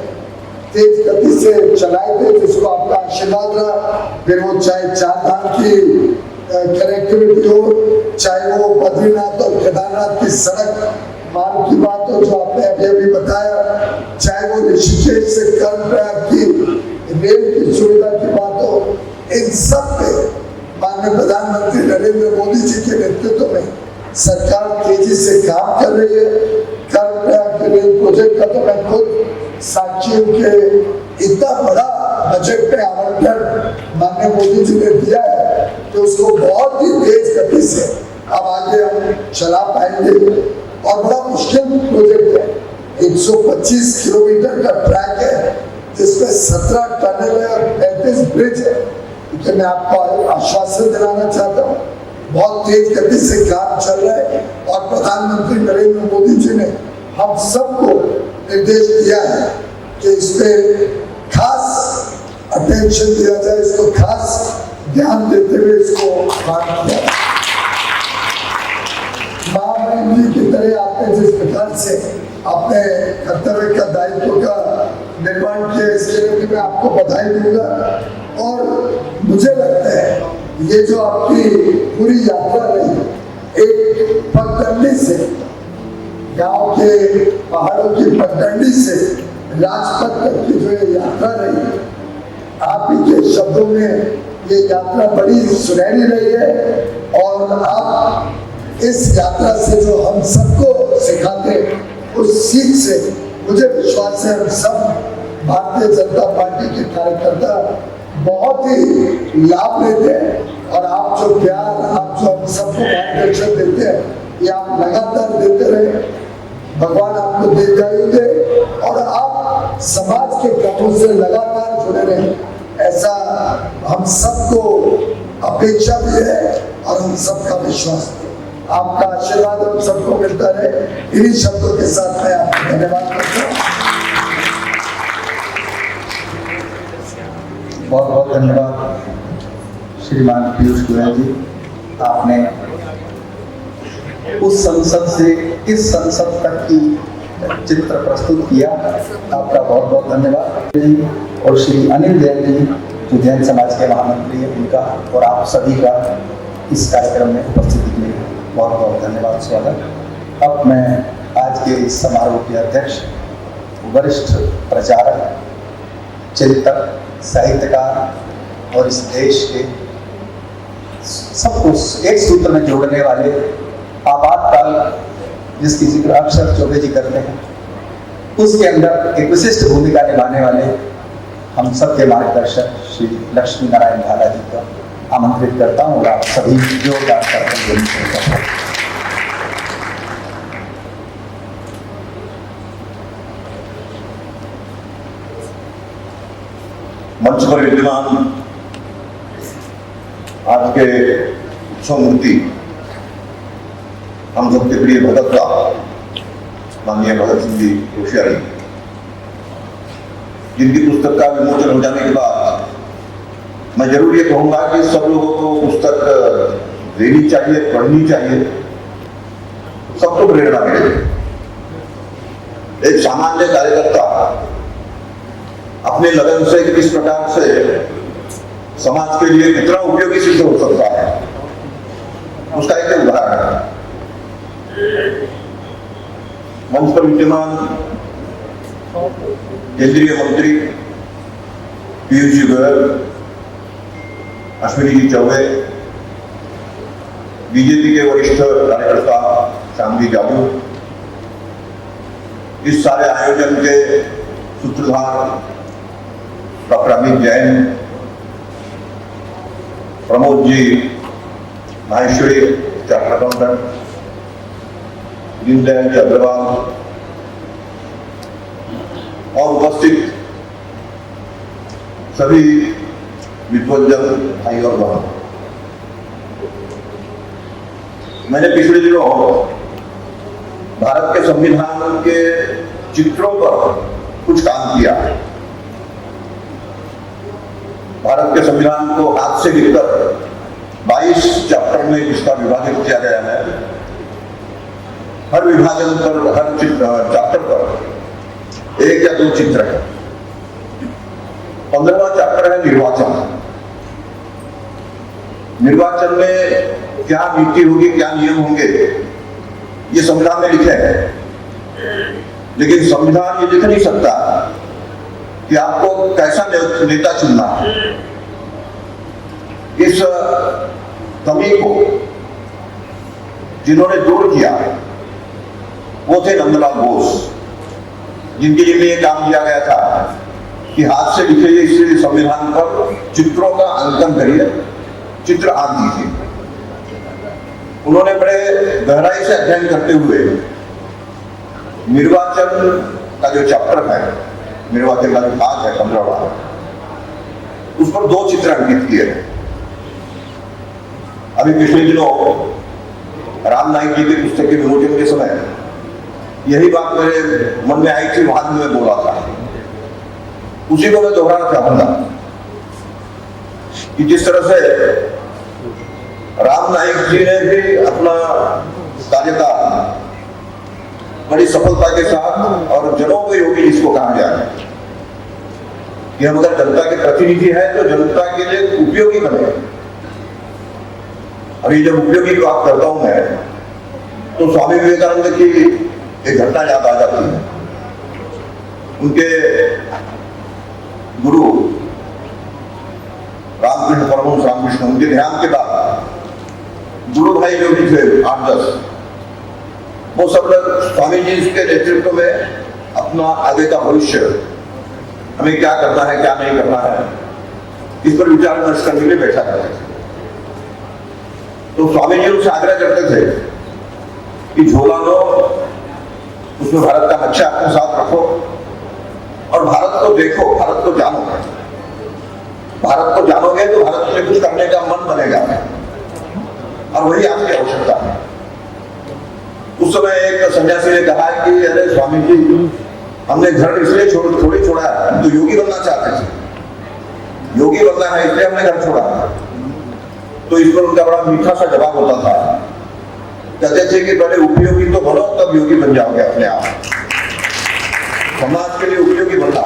तेज गति से चलाए थे, जिसको आपका आशीर्वाद रहा। फिर वो चाहे चार धाम की कनेक्टिविटी हो, चाहे वो बद्रीनाथ और केदारनाथ की सड़क मान की बात हो जो आपने अभी अभी बताया, चाहे वो ऋषिकेश से कर्णप्रयाग की रेल की सुविधा की बात हो, इन सब पे माननीय प्रधानमंत्री नरेंद्र मोदी जी के नेतृत्व में सरकार तेजी से काम कर रही है। कर्णप्रयाग के रेल प्रोजेक्ट का तो मैं खुद साक्षी हूँ कि इतना बड़ा बजट में आवंटन माननीय मोदी जी ने दिया है कि उसको बहुत ही तेज गति से अब आगे हम चला पाएंगे। और बड़ा मुश्किल प्रोजेक्ट है, 125 किलोमीटर का ट्रैक है जिसमें 17 टनल है और 35 ब्रिज है। तो मैं आपको आश्वासन दिलाना चाहता हूँ, बहुत तेज गति से काम चल रहा है और प्रधानमंत्री नरेंद्र मोदी जी ने हम सबको निर्देश दिया है कि इस पे खास अटेंशन दिया जाए, इसको खास ध्यान देते हुए इसको काम किया। महामहिम जी की तरह आपने जिस प्रकार से अपने कर्तव्य का दायित्व का निर्माण किया, इसके लिए मैं आपको बधाई दूंगा। और मुझे लगता है ये जो आपकी पूरी यात्रा रही, एक पगडंडी से गांव के पहाड़ों की पगडंडी से राजपथ तक की जो ये यात्रा रही, आप ही के शब्दों में ये यात्रा बड़ी सुनहरी रही है। और आप इस यात्रा से जो हम सबको सिखाते, उस सीख से मुझे विश्वास है हम सब भारतीय जनता पार्टी के कार्यकर्ता बहुत ही लाभ लेते हैं। और आप जो प्यार, आप जो हम सबको मार्गदर्शन देते हैं, ये आप लगातार देते रहे, भगवान आपको दीर्घायु दे और आप समाज के कामों से लगातार जुड़े रहे, ऐसा हम सबको अपेक्षा भी है और हम सबका विश्वास है। आपका आशीर्वाद हम सबको मिलता रहे। इन्हीं शब्दों के साथ मैं आपको धन्यवाद करता हूँ। बहुत बहुत धन्यवाद श्रीमान पीयूष गोयल जी, आपने उस संसद से इस संसद तक की चित्र प्रस्तुत किया, आपका बहुत बहुत धन्यवाद। और श्री अनिल जैन जी जो जैन समाज के महामंत्री हैं, उनका और आप सभी का इस कार्यक्रम में उपस्थिति के लिए बहुत बहुत धन्यवाद, स्वागत। अब मैं आज के इस समारोह के अध्यक्ष, वरिष्ठ प्रचारक, चिंतक, साहित्यकार और इस देश के सबको एक सूत्र में जोड़ने वाले, आपातकाल जिसकी जिक्र अक्सर चौबे जी करते हैं, उसके अंदर एक विशिष्ट भूमिका निभाने वाले हम सबके मार्गदर्शक श्री लक्ष्मी नारायण भाला जी को आमंत्रित करता हूँ और आप सभी जोरदार करते हैं। मंच पर विद्यमान आज के उत्सव मूर्ति हम सबके प्रिय भगत का माननीय भगत सिंह जी कोश्यारी, जिनकी पुस्तक का विमोचन हो जाने के बाद मैं जरूर ये कहूंगा कि सब लोगों को पुस्तक लेनी चाहिए, पढ़नी चाहिए, सबको प्रेरणा मिले। एक सामान्य कार्यकर्ता अपने लगन से किस प्रकार से समाज के लिए कितना उपयोगी सिद्ध हो सकता है, उसका एक उदाहरण है। मंच पर विद्यमान केंद्रीय मंत्री पीयूष जी गोयल, अश्विनी जी चौबे, बीजेपी के वरिष्ठ कार्यकर्ता श्याम जी जादू, इस सारे आयोजन के सूत्रधार doctor Amit Jain, Pramod ji Maheshwari chartered accountant, Deendayal ji Agarwal और उपस्थित सभी विद्वजन भाई और बहन, मैंने पिछले दिनों भारत के संविधान के चित्रों पर कुछ काम किया। भारत के संविधान को हाथ से लिखकर 22 चैप्टर में इसका विभाजन किया गया है। हर विभाजन पर, हर चैप्टर पर 1 या 2 चित्र है। 15वां चैप्टर है निर्वाचन। निर्वाचन में क्या नीति होगी, क्या नियम होंगे, ये संविधान में लिखे हैं। लेकिन संविधान ये लिख नहीं सकता कि आपको कैसा नेता चुनना है। इस कमी को जिन्होंने दूर किया वो थे नंदलाल बोस, जिनके लिए ये काम किया गया था कि हाथ से लिखे इस संविधान पर चित्रों का अंकन करिए, चित्र आंक दीजिए। उन्होंने बड़े गहराई से अध्ययन करते हुए निर्वाचन का जो चैप्टर है, निर्वाचन का जो भाग है 15वां, उस पर 2 चित्र अंकित किए। अभी पिछले दिनों राम नाईक जी की पुस्तक के विमोचन के समय यही बात मेरे मन में आई थी, वहां में बोला था, उसी को मैं दोहराना चाहूंगा कि जिस तरह से राम नाईक जी ने भी अपना कार्यकाल बड़ी सफलता के साथ और जनोपयोगी जिसको कहा जाए कि हम अगर जनता के प्रतिनिधि हैं तो जनता के लिए उपयोगी बने। और ये जब उपयोगी की बात करता हूं मैं तो स्वामी विवेकानंद की एक घटना याद आ जाती है। उनके गुरु रामकृष्ण परमहंस रामकृष्ण, उनके ध्यान के बाद गुरु भाई जो भी थे 8-10, वो सब लोग स्वामी जी के नेतृत्व में अपना आगे का भविष्य, हमें क्या करना है क्या नहीं करना है, इस पर विचार विमर्श करने के लिए बैठा करते थे। तो स्वामी जी उनसे आग्रह करते थे कि झोला लो, उसमें भारत का नक्शा अपने साथ रखो और भारत को देखो, भारत को जानो। भारत को जानोगे तो भारत में कुछ करने का मन बनेगा और वही आपकी आवश्यकता है। उस समय एक सन्यासी ने कहा कि अरे स्वामी जी, हमने घर इसलिए थोड़ी छोड़ा है, हम तो योगी बनना चाहते थे, योगी बनना है इसलिए हमने घर छोड़ा। तो इस पर उनका बड़ा मीठा सा जवाब होता था, कहते थे कि पहले उपयोगी तो बनो तब योगी बन जाओगे अपने आप। समाज के लिए उपयोगी बनना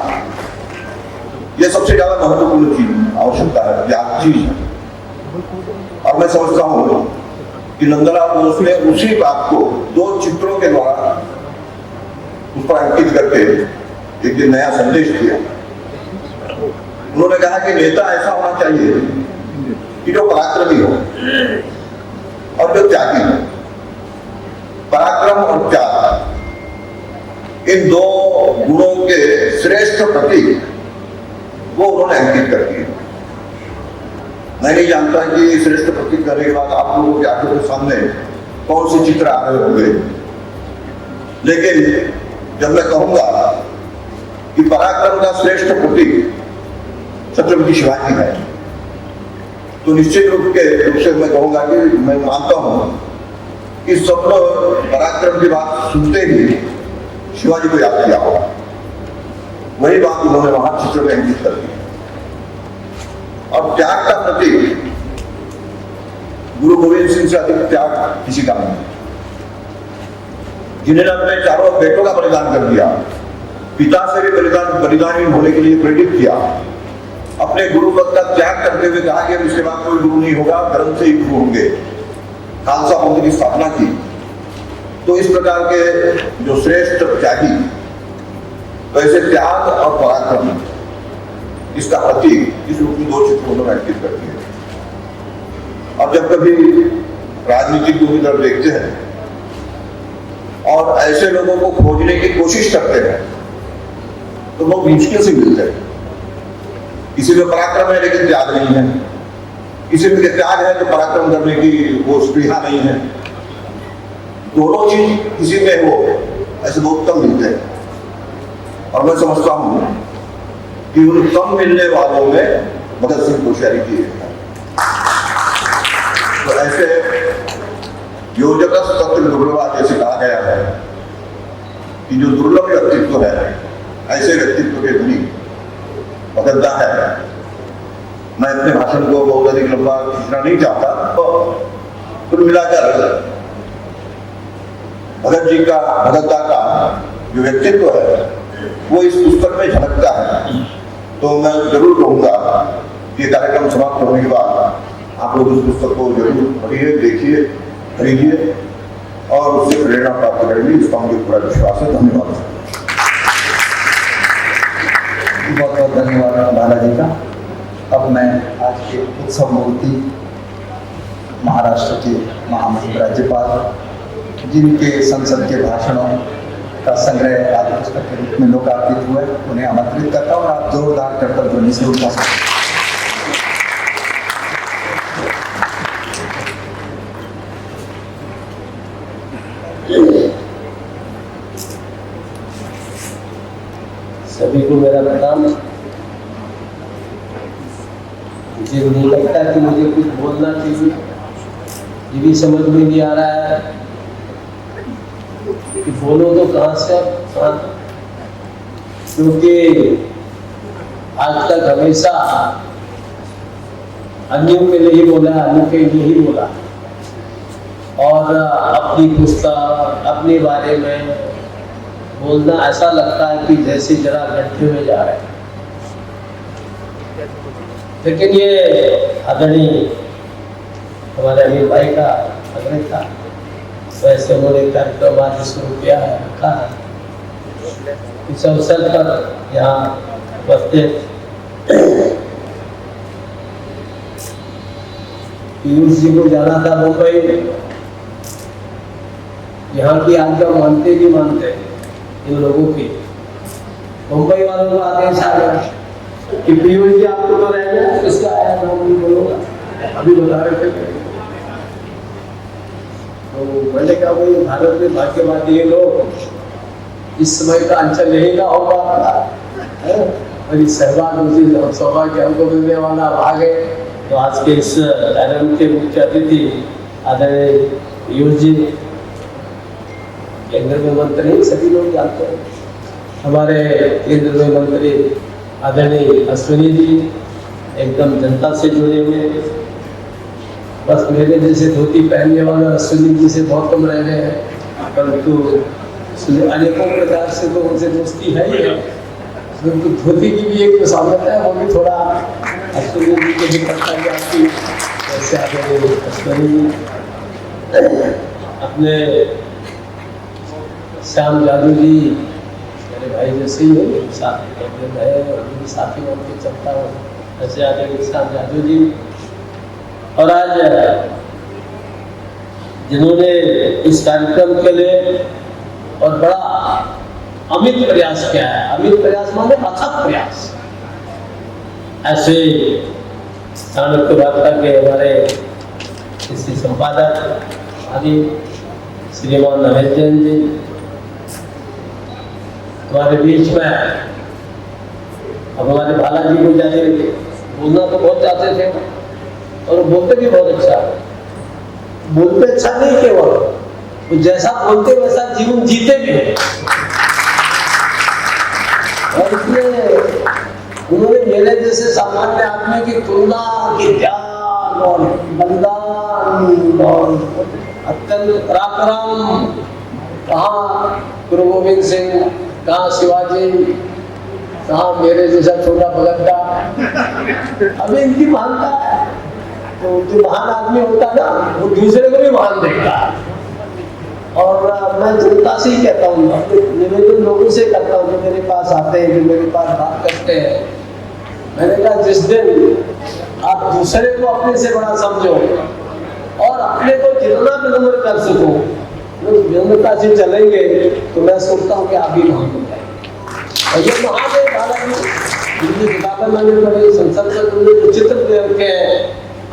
यह सबसे ज्यादा महत्वपूर्ण चीज आवश्यकता है, याद चीज है। और मैं समझता हूं कि नंदलाल बोस ने उसी बात को 2 चित्रों के द्वारा उस पर अंकित करके एक नया संदेश दिया। उन्होंने कहा कि नेता ऐसा होना चाहिए कि जो पराक्रमी हो और जो त्यागी हो। पराक्रम और त्याग, इन 2 गुणों के श्रेष्ठ प्रतीक वो उन्होंने अंकित कर दिए। मैं नहीं जानता कि श्रेष्ठ प्रतीक करने के बाद आप लोगों के आंखों के सामने कौन से चित्र आ रहे होंगे, लेकिन जब मैं कहूंगा कि पराक्रम का श्रेष्ठ प्रतीक छत्रपति शिवाजी है, तो निश्चित रूप से मैं कहूंगा कि मैं मानता हूं कि सब लोग पराक्रम की बात सुनते ही शिवाजी को याद किया होगा। वही बात उन्होंने वहां चित्र में अंकित कर दी। और त्याग का प्रतीक, गुरु गोविंद सिंह से अधिक त्याग किसी का नहीं, जिन्होंने अपने 4 बेटों का बलिदान कर दिया, पिता से भी बलिदानी होने के लिए प्रेरित किया, अपने गुरु पद का त्याग करते हुए कहा कि इसके बाद कोई गुरु नहीं होगा, धर्म से ही गुरु होंगे, खालसा पंथ की स्थापना की। तो इस प्रकार के जो श्रेष्ठ त्यागी, वैसे त्याग और पराक्रम, इसका प्रतीक इस रूप में 2 चित्र उन्होंने अंकित कर दिए। अब जब कभी राजनीतिक की तरफ देखते हैं और ऐसे लोगों को खोजने की कोशिश करते हैं तो बहुत मुश्किल से मिलते हैं। किसी में पराक्रम है लेकिन त्याग नहीं है, किसी में त्याग है तो पराक्रम करने की वो स्पृहा नहीं है। दोनों चीज किसी में हो ऐसे बहुत कम मिलते हैं। और मैं समझता हूं कि उन कम मिलने वालों में भगत सिंह कोश्यारी की है। तो ऐसे योजक तत्व दुर्लभ जैसे कहा गया है कि जो दुर्लभ व्यक्तित्व है, ऐसे व्यक्तित्व के धनी भगत दा है। मैं अपने भाषण को बहुत अधिक लंबा खींचना नहीं चाहता, तो कुल मिलाकर भगत जी का, भगत दा का जो व्यक्तित्व है वो इस पुस्तक में झलकता है। तो मैं जरूर कहूंगा कि कार्यक्रम समाप्त होने के बाद आप लोग उस पुस्तक को जरूर पढ़िए, देखिए, खरीदिए और उससे प्रेरणा प्राप्त करेंगे, इसका मुझे पूरा विश्वास है। धन्यवाद। बहुत बहुत धन्यवाद बालाजी का। अब मैं आज के उत्सव मूर्ति महाराष्ट्र के महामहिम राज्यपाल जिनके संसद के भाषणों का संग्रह आज पुस्तक के रूप में लोकार्पित हुआ है, उन्हें आमंत्रित करता हूँ और आप जोरदार करतब ध्वनि से उनका सभी को मेरा प्रणाम। मुझे नहीं लगता कि मुझे कुछ बोलना चाहिए, ये भी समझ में नहीं आ रहा है कि बोलो तो कहाँ से, क्योंकि आज तक हमेशा अन्यों के लिए ही बोला, अन्यों के लिए ही बोला और अपनी पुस्तक अपने बारे में बोलना ऐसा लगता है कि जैसे जरा गड्ढे में जा रहे हैं। लेकिन ये आदरणीय हमारे अमीर भाई का आग्रह था, वैसे उन्होंने कार्यक्रम आज शुरू किया है, रखा है। इस अवसर पर यहाँ उपस्थित पीयूष जी को जाना था मुंबई, यहाँ की आज्ञा मानते नहीं मानते इन लोगों की, मुंबई वालों को आदेश आ गया कि पीयूष जी आपको तो रहना, किसका आया नाम नहीं बोलूंगा, अभी बता रहे थे। तो मैंने कहा भाई भारत में भाग्यवादी ये लोग, इस समय का अंचल यही ना होगा, मेरी सौभाग्य हमको मिलने वाला आ गए। तो आज के इस कार्यक्रम के मुख्य अतिथि आदरणीय पीयूष जी, केंद्र में मंत्री सभी लोग जानते हैं, हमारे केंद्र में मंत्री आदरणीय अश्विनी जी एकदम जनता से जुड़े हुए, बस मेरे जैसे धोती पहनने वाले अश्विनी जी से बहुत कम रह गए हैं, परंतु अनेकों प्रकार से तो उनसे दोस्ती है ही है। परंतु धोती की भी एक सामर्थ्य है, वो भी थोड़ा अश्विनी जी के भी पड़ता है आपकी, जैसे आदरणीय अश्विनी जी अपने श्याम जादू जी मेरे भाई जैसे ही है, साथ है साथी मान के चलता हूँ, ऐसे आगे श्याम जादू जी। और आज जिन्होंने इस कार्यक्रम के लिए और बड़ा अमित प्रयास किया है, अमित प्रयास माने अथक प्रयास, ऐसे चाणक्य वार्ता के हमारे इसी संपादक आदि श्रीमान नरेश जैन जी हमारे बीच में, अब हमारे बालाजी को जाने बोलना तो बहुत चाहते थे और बोलते भी बहुत अच्छा, बोलते अच्छा नहीं केवल तो जैसा बोलते वैसा जीवन जीते भी है। और इसलिए उन्होंने मेरे जैसे सामान्य आदमी की तुलना की त्याग और बलिदान और अत्यंत पराक्रम, कहाँ गुरु गोविंद सिंह, कहाँ शिवाजी, कहाँ मेरे जैसा छोटा भगत का, अभी इनकी महानता है। तो जो महान आदमी होता ना वो दूसरे को भी महान देखता है। और मैं जनता से ही कहता हूँ, अपने निवेदन लोगों से करता हूँ जो मेरे पास आते हैं, जो मेरे पास बात करते हैं, मैंने कहा जिस दिन आप दूसरे को अपने से बड़ा समझो और अपने को जितना विनम्र कर सको, विनम्रता से चलेंगे तो मैं सोचता हूँ कि आप भी महान हो जाएंगे। और ये महान है बालाजी, जिनकी किताबें मैंने पढ़ी, संसद में जो चित्र दे रखे हैं,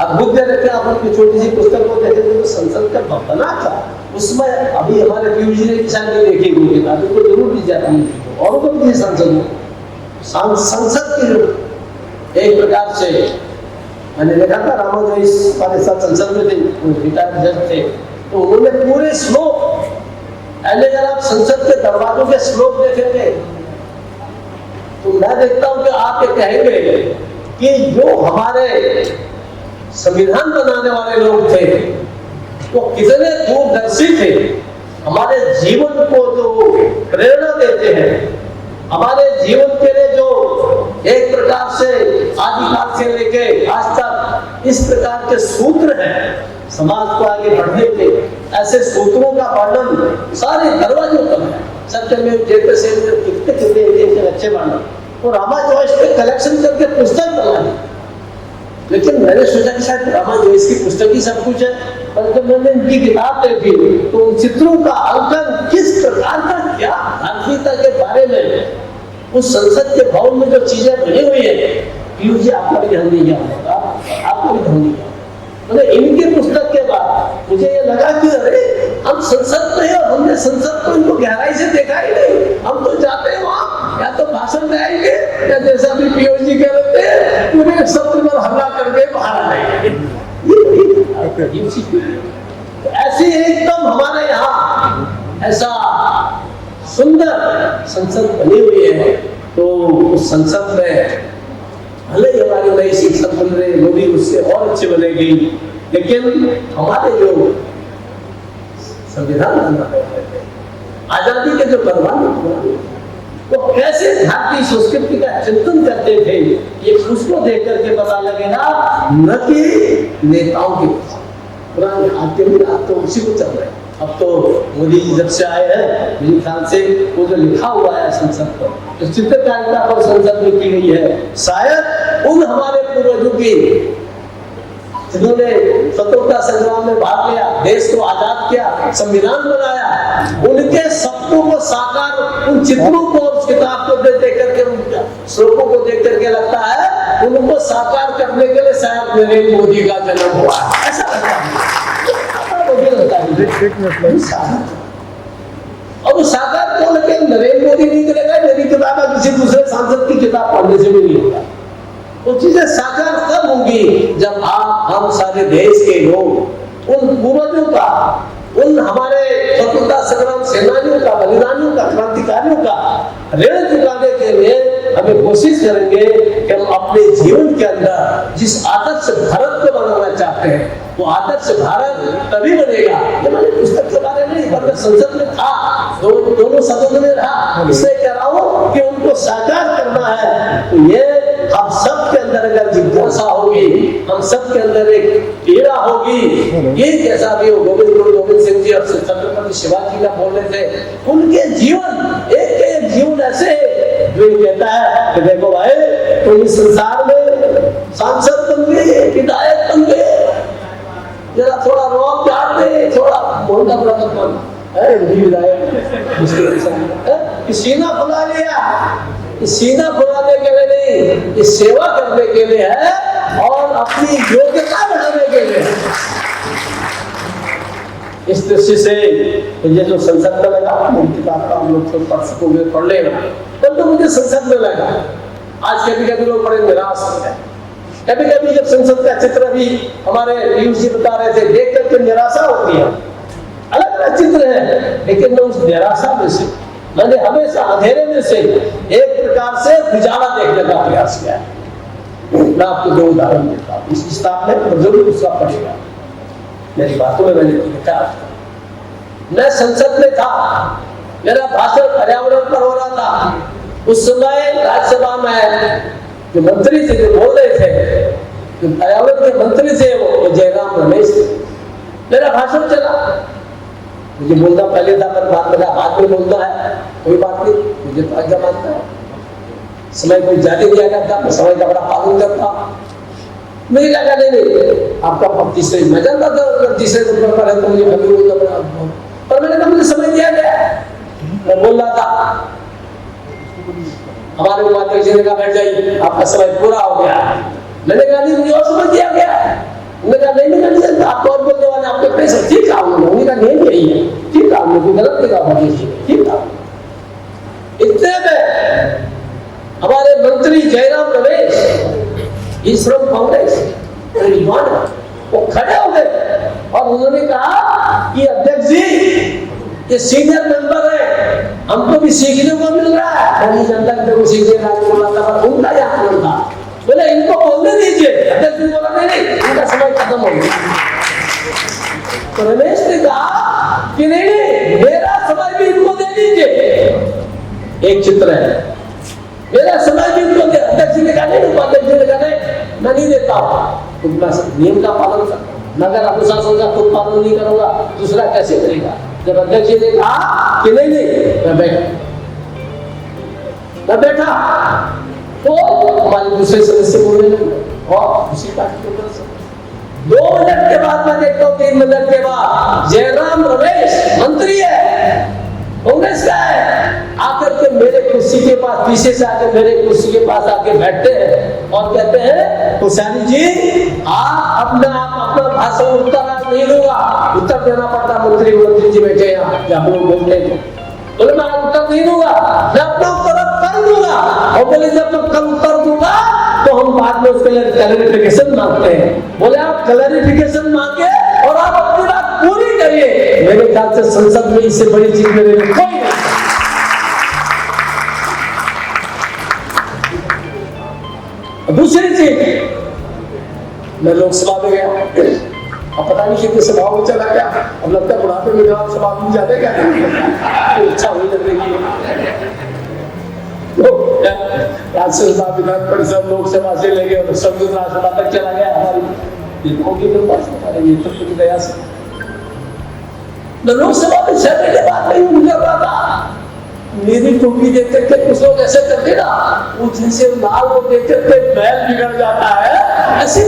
अद्भुत दे रखे हैं। आप अपनी छोटी सी पुस्तक को देखेंगे तो संसद का बना था, उसमें अभी हमारे पीयूष जी ने शायद नहीं देखी वो किताब, को जरूर दी जाती है और को भी संसद में, संसद की एक प्रकार से मैंने देखा था रामा जो इस हमारे साथ संसद में थे, रिटायर्ड जज थे, तो उन्होंने पूरे श्लोक, पहले अगर आप संसद के दरवाजों के श्लोक देखेंगे तो मैं देखता हूं कि आप ये कहेंगे कि जो हमारे संविधान बनाने वाले लोग थे वो कितने दूरदर्शी थे, हमारे जीवन को जो प्रेरणा देते हैं, हमारे जीवन के लिए जो एक प्रकार से आदिकाल से लेके आज तक इस प्रकार के सूत्र हैं समाज को आगे बढ़ने के, ऐसे सूत्रों का वर्णन सारे दरवाजों पर है। सत्य में जयते से कितने कितने अच्छे वर्णन और रामा जोइस पे कलेक्शन करके पुस्तक बनाई। लेकिन मैंने सोचा कि शायद रामा जोइस की पुस्तक ही सब कुछ है, पर जब मैंने इनकी किताब देखी तो उन चित्रों का अंकन किस प्रकार का, क्या धार्मिकता के बारे में, उस संसद के भवन में जो चीजें बनी हुई है, पीयूष जी आपका भी ध्यान नहीं गया, आपको भी ध्यान नहीं गया। मतलब इनकी पुस्तक के बाद मुझे ये लगा कि अरे हम संसद में हैं और हमने संसद को इनको गहराई से देखा ही नहीं। हम तो जाते हैं वहाँ या तो भाषण में आएंगे या जैसा भी पीयूष जी कह रहे थे पूरे सत्र पर हमला करके बाहर आ जाएंगे। तो ऐसी एकदम हमारे यहाँ ऐसा सुंदर संसद बनी हुई है। तो उस संसद में भले ही हमारी नई शिक्षक बन रहे, वो भी उससे और अच्छे बनेगी, लेकिन हमारे जो संविधान आजादी के जो परवाने वो कैसे भारतीय संस्कृति का चिंतन करते थे, ये उसको देख करके पता लगेगा, न कि नेताओं के पुराने आज तो उसी को चल रहे हैं। अब तो मोदी जी जब से आए हैं मेरे ख्याल से वो जो लिखा हुआ है संसद पर, जो चित्रकारिता पर संसद में की गई है, शायद उन हमारे पूर्वजों की जिन्होंने स्वतंत्रता संग्राम में भाग लिया, देश को आजाद किया, संविधान बनाया, उनके सपनों को साकार, उन चित्रों को, उस किताब को देख करके, उन श्लोकों को देख करके लगता है उनको साकार करने के लिए शायद नरेंद्र मोदी का जन्म हुआ, ऐसा लगता है। और वो साकार को लेकिन नरेंद्र मोदी नहीं करेगा, मेरी किताब किसी दूसरे सांसद की किताब पढ़ने से भी नहीं होगा। वो चीजें साकार तब होंगी जब आप हम सारे देश के लोग उन पूर्वजों का, उन हमारे स्वतंत्रता संग्राम सेनानियों का, बलिदानियों का, क्रांतिकारियों का ऋण चुकाने के लिए हमें कोशिश करेंगे कि हम अपने जीवन के अंदर जिस आदर्श भारत को बनाना चाहते हैं वो आदर्श भारत तभी बनेगा। ये मैंने पुस्तक के बारे में नहीं, पर संसद में था, दोनों सदनों में रहा, इसलिए कह रहा हूँ कि उनको साकार करना है। तो ये हम सब के अंदर अगर जिज्ञासा होगी, हम सब के अंदर एक पीड़ा होगी, ये जैसा भी हो, गोविंद सिंह जी और छत्रपति शिवाजी का बोल रहे थे, उनके जीवन एक जीवन ऐसे जो ये कहता है कि देखो भाई तुम इस संसार में सांसद बन गए, विधायक बन गए, जरा थोड़ा रोब प्यार दे, थोड़ा मोहन प्रकट सीना फुला लिया, सीना फुलाने के लिए नहीं, ये सेवा करने के लिए है और अपनी योग्यता बढ़ाने के लिए। इस दृष्टि से ये जो संसद में लगा, किताब का हम लोग तो पढ़ लेगा, तब तो मुझे संसद में लगा। आज कभी कभी लोग बड़े निराश होते हैं, कभी कभी जब संसद का चित्र भी हमारे पीयूष जी बता रहे थे, देख करके निराशा होती है। अलग अलग चित्र है, लेकिन मैं उस निराशा में से मैंने हमेशा अंधेरे में से एक प्रकार से उजाला देखने का प्रयास किया है। मैं आपको दो उदाहरण देता हूँ, इस किताब में जरूर उसका पढ़ेगा, मेरी बातों में मैंने लिखा। मैं संसद में था, मेरा भाषण पर्यावरण पर हो रहा था। उस समय राज्यसभा में जो मंत्री थे, जो बोल रहे थे, जो पर्यावरण के मंत्री थे, वो जयराम रमेश थे। मेरा भाषण चला, मुझे बोलना पहले था, पर बाद में बाद में बोलना है, कोई बात नहीं, मुझे तो आज्ञा मानता है। समय को ज्यादा दिया करता, मैं समय का बड़ा पालन करता। मुझे क्या कहने नहीं, आपका तीसरे मैं जानता था तीसरे नंबर पर है तो मुझे कभी बोलना पड़ा, पर मैंने कहा मुझे समय दिया गया, मैं बोल रहा था। हमारे उपाध्यक्ष ने कहा बैठ जाइए, आपका समय पूरा हो गया। मैंने कहा नहीं, मुझे और समय दिया गया। उन्होंने कहा नहीं, आपको और बोलने वाले आपके पैसे ठीक है। उन्होंने कहा नहीं यही है, ठीक है, आपने कोई गलत नहीं कहा, ठीक है। इतने में हमारे मंत्री जयराम रमेश इस फ्रॉम कांग्रेस वो खड़े हो गए और उन्होंने कहा कि अध्यक्ष जी ये सीनियर मेंबर है, हमको भी सीखने को मिल रहा है। जनता को सीखने का बोला था, उनका यहाँ बोल था, बोले इनको बोलने दीजिए। अध्यक्ष जी बोला नहीं, इनका समय खत्म हो गया। तो रमेश ने कहा कि नहीं, मेरा समय भी इनको दे दीजिए। एक चित्र है, मेरा समय भी इनको दे। अध्यक्ष जी ने कहा नहीं, उपाध्यक्ष जी ने कहा नहीं, मैं नहीं देता हूँ, तुम नियम का पालन कर, नगर अनुशासन का तुम पालन नहीं करोगा, दूसरा कैसे करेगा। जब अध्यक्ष जी ने कहा कि नहीं, मैं बैठा, तो हमारे दूसरे सदस्य बोलने लगे और दूसरी पार्टी की तरफ से 2 मिनट के बाद मैं देखता हूँ 3 मिनट के बाद जयराम रमेश मंत्री है, कांग्रेस का है, आकर के मेरे कुर्सी के पास पीछे से आकर मेरे कुर्सी के पास आके बैठते हैं और कहते हैं कुशाली जी आप अपना भाषण उत्तर नहीं दूंगा, उत्तर देना पड़ता मंत्री जी बैठे यहाँ जब लोग बोलते हैं बोले मैं उत्तर नहीं दूंगा, मैं अपना उत्तर कर दूंगा और बोले जब मैं कल उत्तर दूंगा तो हम बाद में उसके लिए क्लैरिफिकेशन मांगते हैं। बोले आप क्लैरिफिकेशन मांगे और आप अपनी बात पूरी करिए। मेरे ख्याल से संसद में इससे बड़ी चीज मेरे लिए कोई नहीं। दूसरी चीज मैं लोकसभा में गया, अब पता नहीं कितने सभाओं में चला गया, अब लगता है बुढ़ापे में जवाब सभा में जाते क्या इच्छा हुई लगने की तो राज्यसभा विधान परिषद लोकसभा से लेके संयुक्त राष्ट्रसभा तक चला गया हमारी दया से। लोकसभा में 6 महीने बाद नहीं कर रहा था, मेरी टोपी देख करके कुछ लोग ऐसे करते ना वो जैसे लाल वो देख करके बैल बिगड़ जाता है ऐसे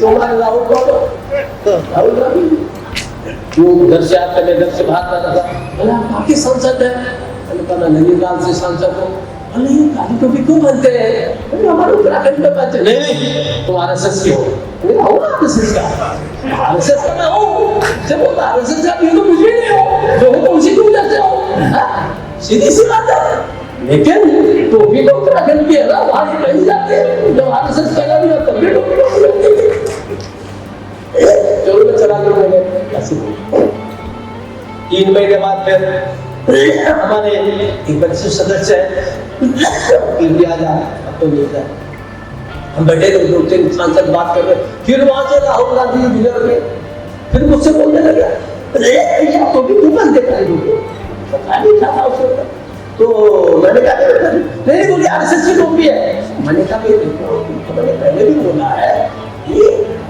राहुल गांधी वो उधर से आता है इधर से भाग रहा था, बोला बाकी सांसद है, मैंने कहा नैनीताल से सांसद हो, बोले ये काली टोपी क्यों पहनते हैं, हमारे उत्तराखंड में पहनते नहीं तुम RSS के हो, RSS का RSS का मैं हूँ, जब वो RSS का भी तो कुछ भी नहीं हो, जो हो तो उसी को करते हो, सीधी सी बात है। लेकिन टोपी तो उत्तराखंड की है ना, वहां से पहन जाते हैं, जब RSS पहना नहीं होता भी टोपी चलो मैं चला गया। 3 महीने बाद फिर हमारे एक बच्चे सदस्य है फिर भी आ जाए, अब तो नहीं जाए, हम बैठे थे 2-3 सांसद बात कर रहे, फिर वहां से राहुल गांधी गुजर गए, फिर मुझसे बोलने लगा तो भी क्यों बंद देखा पता नहीं था उसको, तो मैंने कहा नहीं बोली RSS की टोपी है, मैंने कहा मैंने पहले भी बोला है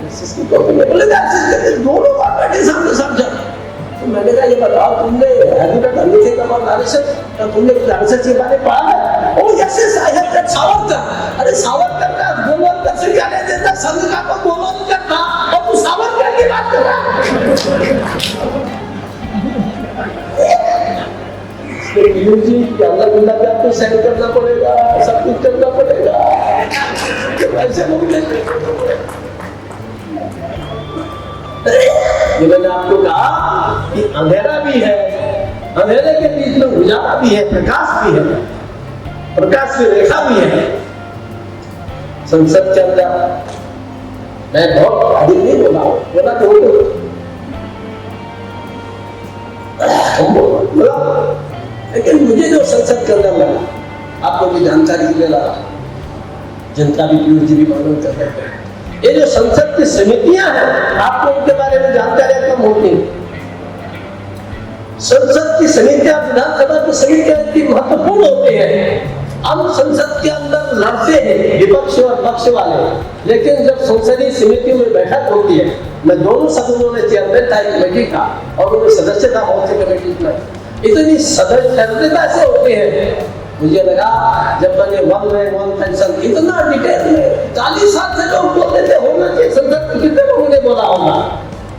बोले दोनों बात बैठे सामने सामने, तो मैंने कहा ये बताओ तुमने तुमने RSS के बारे में पढ़ा है? ओ यस सावरकर, अरे सावरकर का गोलवलकर से क्या लेते थे, संघ का तो गोलवलकर था और तू सावरकर की बात कर रहा है। आपको सहन करना पड़ेगा, सब कुछ करना पड़ेगा, ऐसे लोग ये मैंने आपको कहा कि अंधेरा भी है, अंधेरे के बीच में उजाला भी है, प्रकाश भी है, प्रकाश की रेखा भी है। संसद चल रहा, मैं बहुत अधिक नहीं बोला लेकिन मुझे जो संसद के अंदर लगा, आपको भी जानकारी ले रहा, जनता भी पीयूष जी भी मालूम कर रहे हैं, ये जो संसद की समितियां हैं आपको उनके बारे में जानकारी कम होती है। संसद की समितियां विधानसभा की समितियां इतनी महत्वपूर्ण होती है। हम संसद के अंदर लड़ते हैं विपक्ष और पक्ष वाले, लेकिन जब संसदीय समितियों में बैठक होती है, मैं दोनों सदनों में चेयरमैन था कमेटी का और उनमें सदस्य था बहुत सी कमेटी में, इतनी सदस्यता से होती है। मुझे लगा जब मैंने वन पेंशन इतना डिटेल में 40 साल से लोग बोलते थे होना चाहिए संसद में, कितने लोगों ने बोला होगा,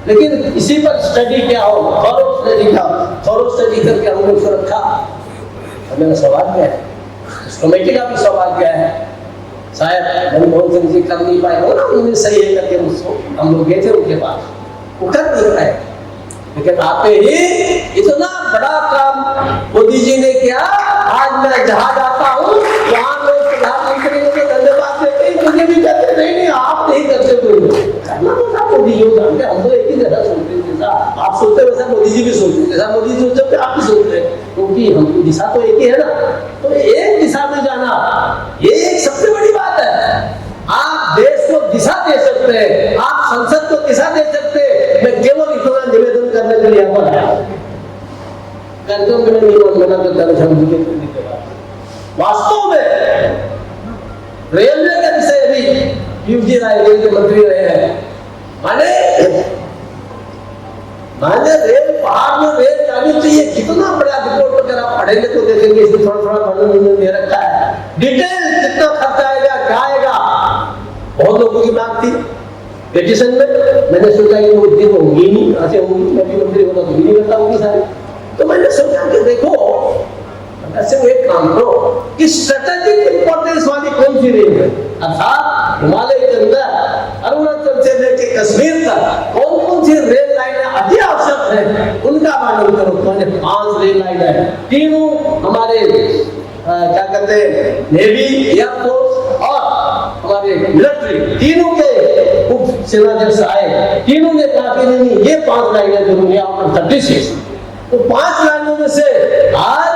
लेकिन इसी पर स्टडी क्या हो, थॉरो स्टडी करके हमने उसको रखा। मेरा सवाल क्या है, उस कमेटी का भी सवाल क्या है, शायद मनमोहन सिंह जी कर नहीं पाए हो ना, उन्होंने सही है करके उसको हम लोग गए थे उनके पास, वो कर नहीं पाए, लेकिन आते ही इतना बड़ा काम मोदी जी ने किया। आज मैं जहां जाता हूँ वहां लोग प्रधानमंत्री को धन्यवाद देते हैं, मुझे भी कहते नहीं आप नहीं करते, करना तो था मोदी जी जानते, हम तो एक ही जगह सोचते हैं, जैसा आप सोचते वैसा मोदी जी भी सोचते, जैसा मोदी जी सोचते आप भी सोच रहे, क्योंकि हम दिशा तो एक ही है ना, तो एक दिशा में जाना ये एक सबसे बड़ी बात है। आप देश को दिशा दे सकते हैं, आप संसद को दिशा दे सकते हैं। मैं केवल इतना निवेदन करने के लिए कार्यक्रम के लिए वास्तव में रेलवे का विषय अभी पीयूष जी रेल के मंत्री रहे हैं, माने रेल पहाड़ में रेल जानी चाहिए, कितना बड़ा रिपोर्ट वगैरह पढ़े पढ़ेंगे तो देखेंगे इसमें थोड़ा थोड़ा वर्णन दे रखा है, डिटेल कितना खर्चा आएगा, क्या आएगा। बहुत लोगों की बात थी पिटीशन में, मैंने सोचा ये वो दिन होंगी नहीं, ऐसे होंगी, मैं भी मंत्री होता तो भी नहीं करता होगी सारी। तो मैंने सोचा कि देखो ऐसे वो एक काम करो कि स्ट्रेटेजिक इंपॉर्टेंस वाली कौन सी रेंज है, अर्थात हिमालय के अंदर अरुणाचल से लेके कश्मीर तक कौन कौन सी रेल लाइनें अति आवश्यक है उनका वर्णन करो। तो मैंने 5 रेल लाइन है, तीनों हमारे क्या कहते हैं नेवी, एयरफोर्स और हमारे मिलिट्री, तीनों के उप सेनाध्यक्ष आए, तीनों ने कहा कि नहीं ये 5 लाइनें जरूरी है, 36। तो 5 लाइनों में से आज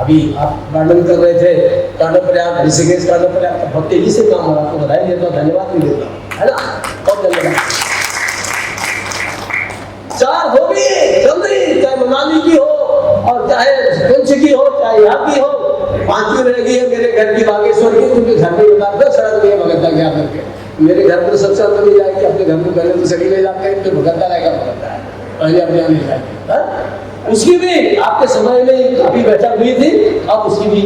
अभी आप वर्णन कर रहे थे कर्णप्रयाग, ऋषिकेश कर्णप्रयाग का बहुत तेजी से काम हो रहा है, आपको बधाई देता हूँ, धन्यवाद भी देता हूँ, है ना, बहुत धन्यवाद। 4 हो भी चल रही, चाहे मनाली की हो और चाहे पंच की हो, चाहे यहाँ की हो, 5वीं रह गई है मेरे घर की बागेश्वर की, क्योंकि घर में बता दो सड़क नहीं है भगत गया करके। मेरे घर पर सबसे अंदर नहीं जाएगी, अपने घर में पहले तो सड़ी ले जाते हैं, फिर भगत रहेगा, भगत है पहले अपने यहाँ नहीं जाएगी। उसकी भी आपके समय में काफी बैठक हुई थी, अब उसकी भी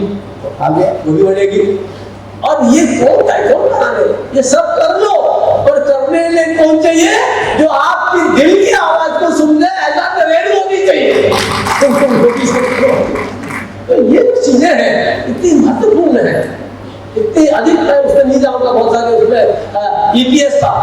आगे वो भी बढ़ेगी। और ये कौन बनाने, ये सब कर लो, पर करने में कौन चाहिए जो आपकी दिल की आवाज को सुन ले, ऐसा रेडियो नहीं चाहिए। तो ये चीजें हैं इतनी महत्वपूर्ण है, इतनी अधिक मैं उसमें नहीं जाऊंगा, बहुत सारे उसमें ईपीएस था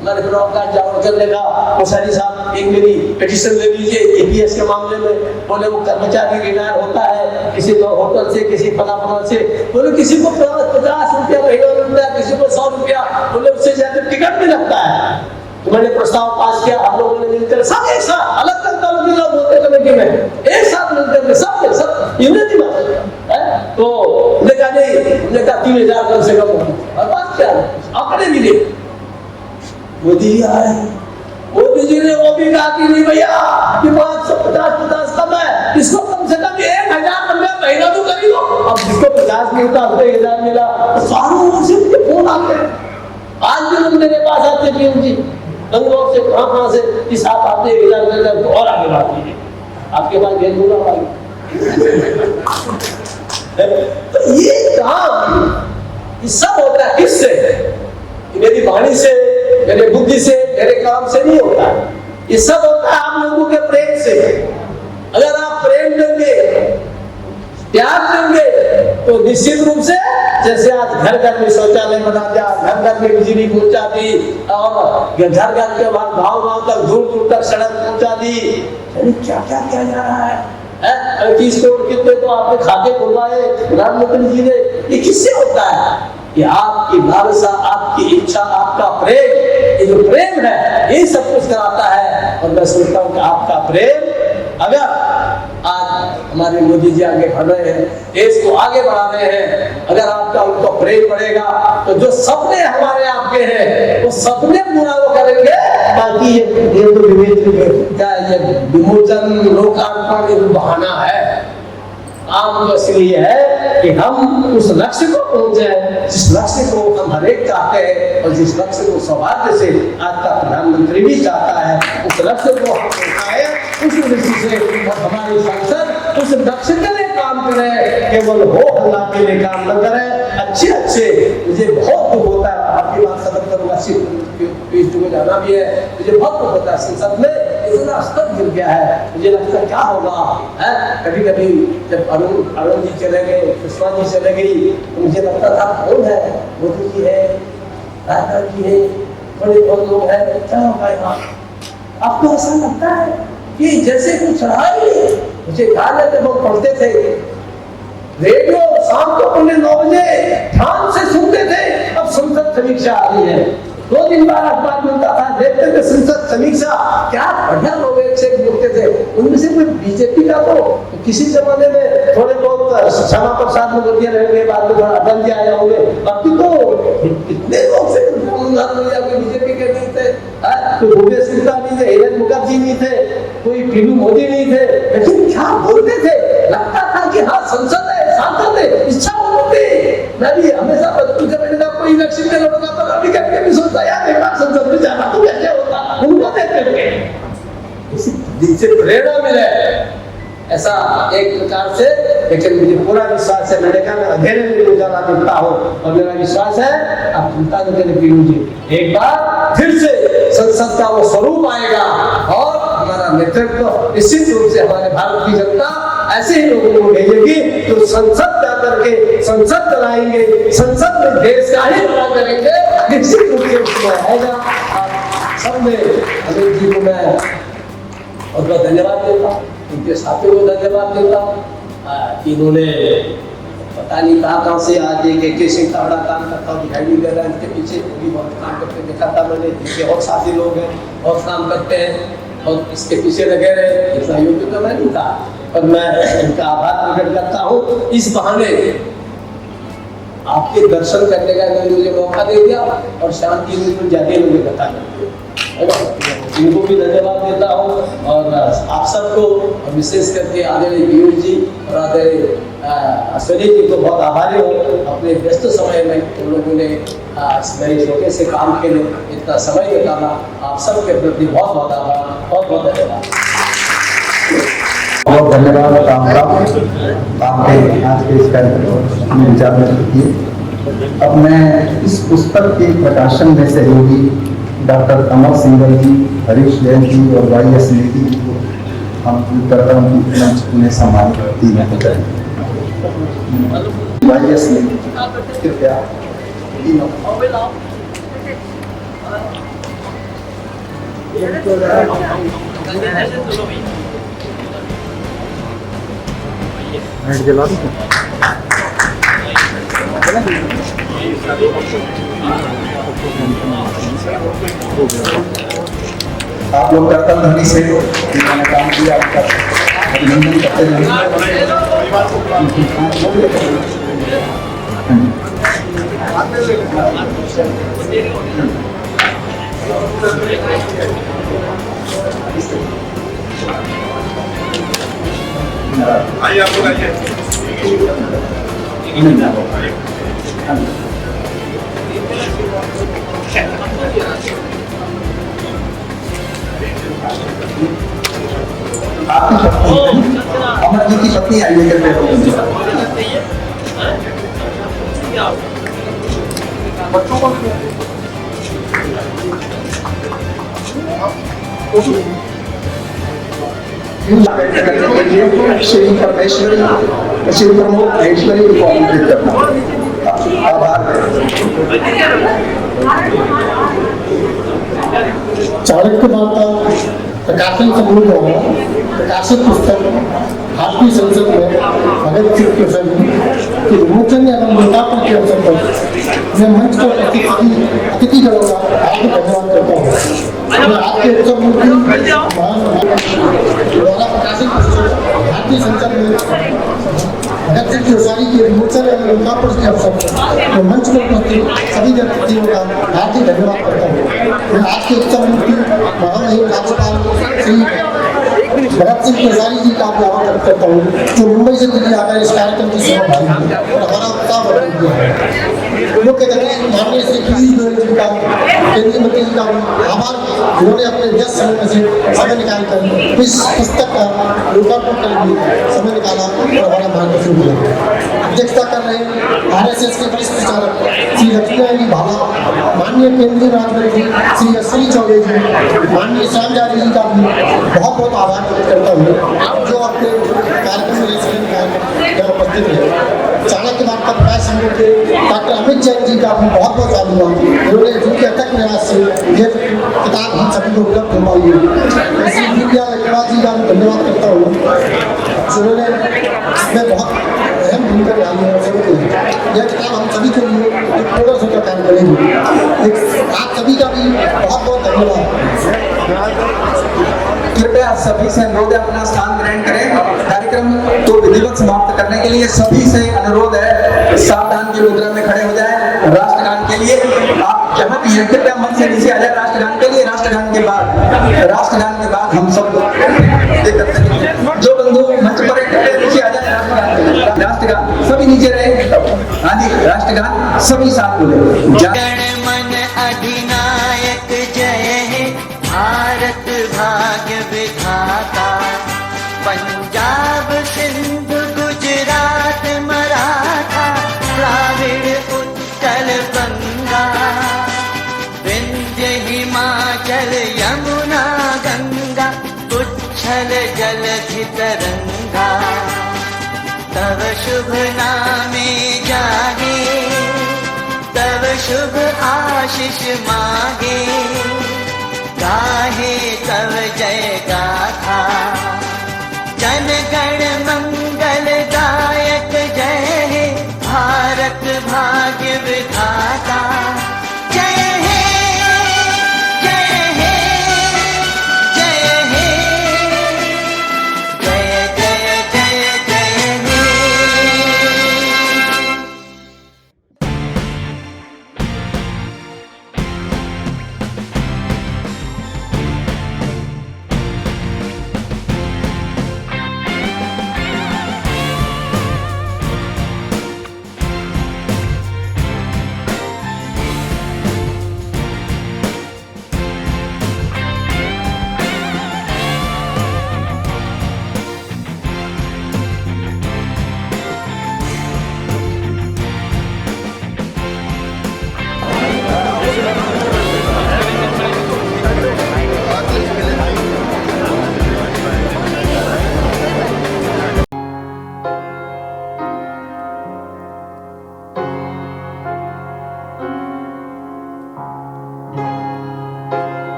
हमारे प्रवक्ता जावड़कर ने कहा, कोश्यारी साहब एक मेरी पिटीशन ले लीजिए ईपीएस के मामले में। बोले वो कर्मचारी रिटायर होता है किसी को होटल से, किसी फला से, बोले किसी को 50 रुपया महीना मिलता है, किसी को 100 रुपया, बोले उससे ज्यादा टिकट भी लगता है। तो मैंने प्रस्ताव पास किया, आप लोगों ने मिलकर सब एक साथ, अलग अलग तालुके लोग होते कमेटी में, एक साथ मिलकर सब यूनिटी में, तो हमने कहा नहीं, हमने कहा 3000 कम से कम, और बात क्या है आंकड़े मिले। मोदी जी आए, मोदी जी ने वो भी कहा कि नहीं भैया कि 550 कम है, इसको कम से कम 1000 रुपया महीना तो करी लो। अब जिसको 50 मिलता उसको 1000 मिला, सारों ओर से मुझे फोन आते हैं, आज भी लोग मेरे पास आते हैं उनकी बंगलौर से, कहां से कि साहब आपने 1000 रुपया तो और आगे बात कीजिए, आपके पास भेज दूंगा भाई। तो ये काम ये सब होता है किससे, मेरी वाणी से, मेरे बुद्धि से, मेरे काम से नहीं होता, ये सब होता है आप लोगों के प्रेम से। अगर आप प्रेम देंगे, त्याग देंगे, तो निश्चित रूप से जैसे आज घर घर में शौचालय बना दिया, घर घर में बिजली पहुंचा दी, और घर घर के बाद गाँव तक दूर दूर तक सड़क पहुंचा दी, क्या क्या किया जा रहा है। 35 करोड़ कितने तो आपने खाते खुलवाए प्रधानमंत्री जी ने, ये किससे होता है? कि आपकी लालसा, आपकी इच्छा, आपका प्रेम, ये जो प्रेम है ये सब कुछ कराता है। और मैं सोचता हूँ कि आपका प्रेम अगर आज हमारे मोदी जी आगे बढ़ रहे हैं, देश को आगे बढ़ा रहे हैं, अगर आपका उनको प्रेम बढ़ेगा तो जो सपने हमारे आपके हैं वो सपने पूरा वो करेंगे। बाकी ये विमोचन, लोकार्पण एक बहाना है। आम तो इसलिए है कि हम उस लक्ष्य को पहुंचे, जिस लक्ष्य को हम हर एक चाहते हैं, और जिस लक्ष्य को सौभाग्य से आज का प्रधानमंत्री भी चाहता है, उस लक्ष्य को हम पहुंचाए उस दृष्टि से। और हमारे सांसद उस लक्ष्य के लिए काम करें, केवल हो हल्ला के लिए काम न करें। अच्छे मुझे बहुत दुख होता है, आपकी बात खत्म करूंगा, में जाना भी है, मुझे बहुत दुख होता है संसद में इतना स्तर गिर गया है। मुझे लगता है क्या होगा है, कभी कभी जब अरुण जी चले गए, सुषमा जी चले गई, तो मुझे लगता था कौन है, मोदी जी है, राजनाथ जी है, बड़े बहुत लोग हैं, क्या होगा यहाँ। आपको ऐसा लगता है कि जैसे कुछ रहा ही नहीं। मुझे ध्यान है जब हम पढ़ते थे रेडियो, शाम को पौने 9 बजे ध्यान से सुनते थे, अब संसद समीक्षा आ रही है, 2 दिन बाद अखबार मिलता था, देखते थे संसद समीक्षा, क्या बढ़िया लोग एक से बोलते थे। उनमें से कोई बीजेपी का तो किसी जमाने में थोड़े बहुत श्यामा प्रसाद मुखर्जी रहेंगे, बाद में थोड़ा अटल जी आए होंगे, बाकी तो कितने लोग से बीजेपी के नहीं थे, कोई भूपेश सिंह नहीं थे, हिरेन मुखर्जी नहीं थे, कोई पीनू मोदी नहीं थे, लेकिन क्या बोलते थे, लगता था कि हाँ संसद है, सांसद है, इच्छा होती। मैं भी हमेशा बचपन से मैंने कोई इलेक्शन में लड़ूंगा तो अभी करके भी सोचता यार एक बार संसद में जाना तो कैसे होता, उनको देख करके दिल से प्रेरणा मिले। ऐसा एक प्रकार से, लेकिन मुझे पूरा विश्वास है, मैंने कहा मैं अंधेरे में भी उजाला देखता हूँ और मेरा विश्वास है आप चिंता न करें पीयू जी, एक बार फिर से संसद का वो स्वरूप आएगा और हमारा नेतृत्व निश्चित रूप से हमारे भारत की जनता ऐसे ही लोगों को भेजेगी तो संसद जाकर के संसद चलाएंगे, संसद में देश का ही भला करेंगे, निश्चित रूप से उसमें आएगा। सब में अमित जी को मैं बहुत बहुत धन्यवाद देता हूँ, उनके साथियों को धन्यवाद देता हूँ। इन्होंने पता नहीं कहाँ से आज एक सिंह का बड़ा काम करता हूँ, दिखाई नहीं दे रहा है, इनके पीछे भी बहुत काम करते देखा था मैंने, इनके और साथी लोग हैं बहुत काम करते हैं और इसके पीछे लगे रहे, इतना योग्य तो मैं नहीं था, पर मैं इनका आभार प्रकट करता हूँ। इस बहाने आपके दर्शन करने का मुझे मौका दे दिया और शांति में जाके मुझे बता इनको भी धन्यवाद देता हूँ और आप सबको विशेष करके आदरणीय पीयूष जी और आदरणीय अश्विनी जी को बहुत आभारी हूँ। अपने व्यस्त समय में उन लोगों ने मेरे छोटे से काम के लिए इतना समय निकाला, आप सबके प्रति बहुत बहुत आभार, बहुत बहुत धन्यवाद। बहुत धन्यवाद आपके आज के इस कार्यक्रम में विचार व्यक्त किए। अब मैं इस पुस्तक के प्रकाशन में सहयोगी डॉक्टर कमल सिंघल जी, हरीश जैन जी और YS नेगी जी को हम करता हूँ उन्हें सम्मानित करें। YS नेगी कृपया आप लोग करतल ध्वनि से जिन्होंने काम किया आपका अभिनंदन करते हैं। आइए आप लोग आइए। अमर जी की पत्नी आई लेकर श्री परमेश्वरी, श्री प्रमोद महेश्वरी को आमंत्रित करना। आभार। चाणक्य माता प्रकाशन समूह द्वारा प्रकाशित पुस्तक भारतीय संसद में भगत सिंह केसरी के विमोचन एवं लोकार्पण के अवसर पर मैं मंच पर अतिथिगणों का हार्दिक धन्यवाद करता हूँ। मैं आपके उत्सव मूर्ति द्वारा प्रकाशित पुस्तक भारतीय संसद में भगत सिंह केसरी के विमोचन एवं लोकार्पण के अवसर पर मैं मंच पर उपस्थित सभी व्यक्तियों का हार्दिक धन्यवाद करता हूँ। मैं आज के उत्सव मूर्ति महामहिम राज्यपाल श्री भगत सिंह केसरी जी का आभार करता हूँ, जो मुंबई से दिल्ली आकर इस कार्यक्रम की सेवा भागी और हमारा उत्साह बढ़ा दिया है। मुख्य अतिथि माननीय श्री पीयूष गोयल जी का, केंद्रीय मंत्री जी का आभार, जिन्होंने अपने व्यस्त समय में से समय निकाल कर इस पुस्तक का लोकार्पण करने के लिए समय निकाला और हमारा मार्गदर्शन किया। अध्यक्षता कर रहे RSS के वरिष्ठ प्रचारक श्री लक्ष्मीनारायण भाला, माननीय केंद्रीय राज्य मंत्री श्री अश्विनी चौबे जी, माननीय श्याम जारी जी का भी बहुत बहुत आभार व्यक्त करता हूँ, जो अपने कार्यक्रम में यहाँ उपस्थित है। चाणक्य माता प्रकाश समूह के डॉक्टर अमित जैन जी का भी बहुत बहुत धन्यवाद, जिन्होंने जिनके अटक प्रयास से ये किताब हम सभी को उपलब्ध करवाई है। श्री विद्या लक्ष्मण जी का धन्यवाद करता हूँ, जिन्होंने इसमें बहुत अहम भूमिका निभाई है। यह किताब हम सभी के लिए एक प्रोडक्ट होकर काम करेगी। आप सभी का भी बहुत बहुत धन्यवाद। कृपया सभी से अनुरोध है अपना स्थान ग्रहण करें। कार्यक्रम को विधिवत समाप्त करने के लिए सभी से अनुरोध है सावधान की मुद्रा में खड़े हो जाएं। राष्ट्रगान के लिए आप जहाँ भी हैं कृपया मंच से नीचे आ जाए। राष्ट्रगान के लिए, राष्ट्रगान के बाद हम सब जो बंधु मंच पर नीचे आ जाए। राष्ट्रगान सभी नीचे रहे। हाँ जी, राष्ट्रगान सभी साथ बोले। गण मन अधिनायक जय हे भारत भाग्य विधाता पंजाब शुभ नामे जागे, तव शुभ आशीष मागे, गाहे तव जय गाथा।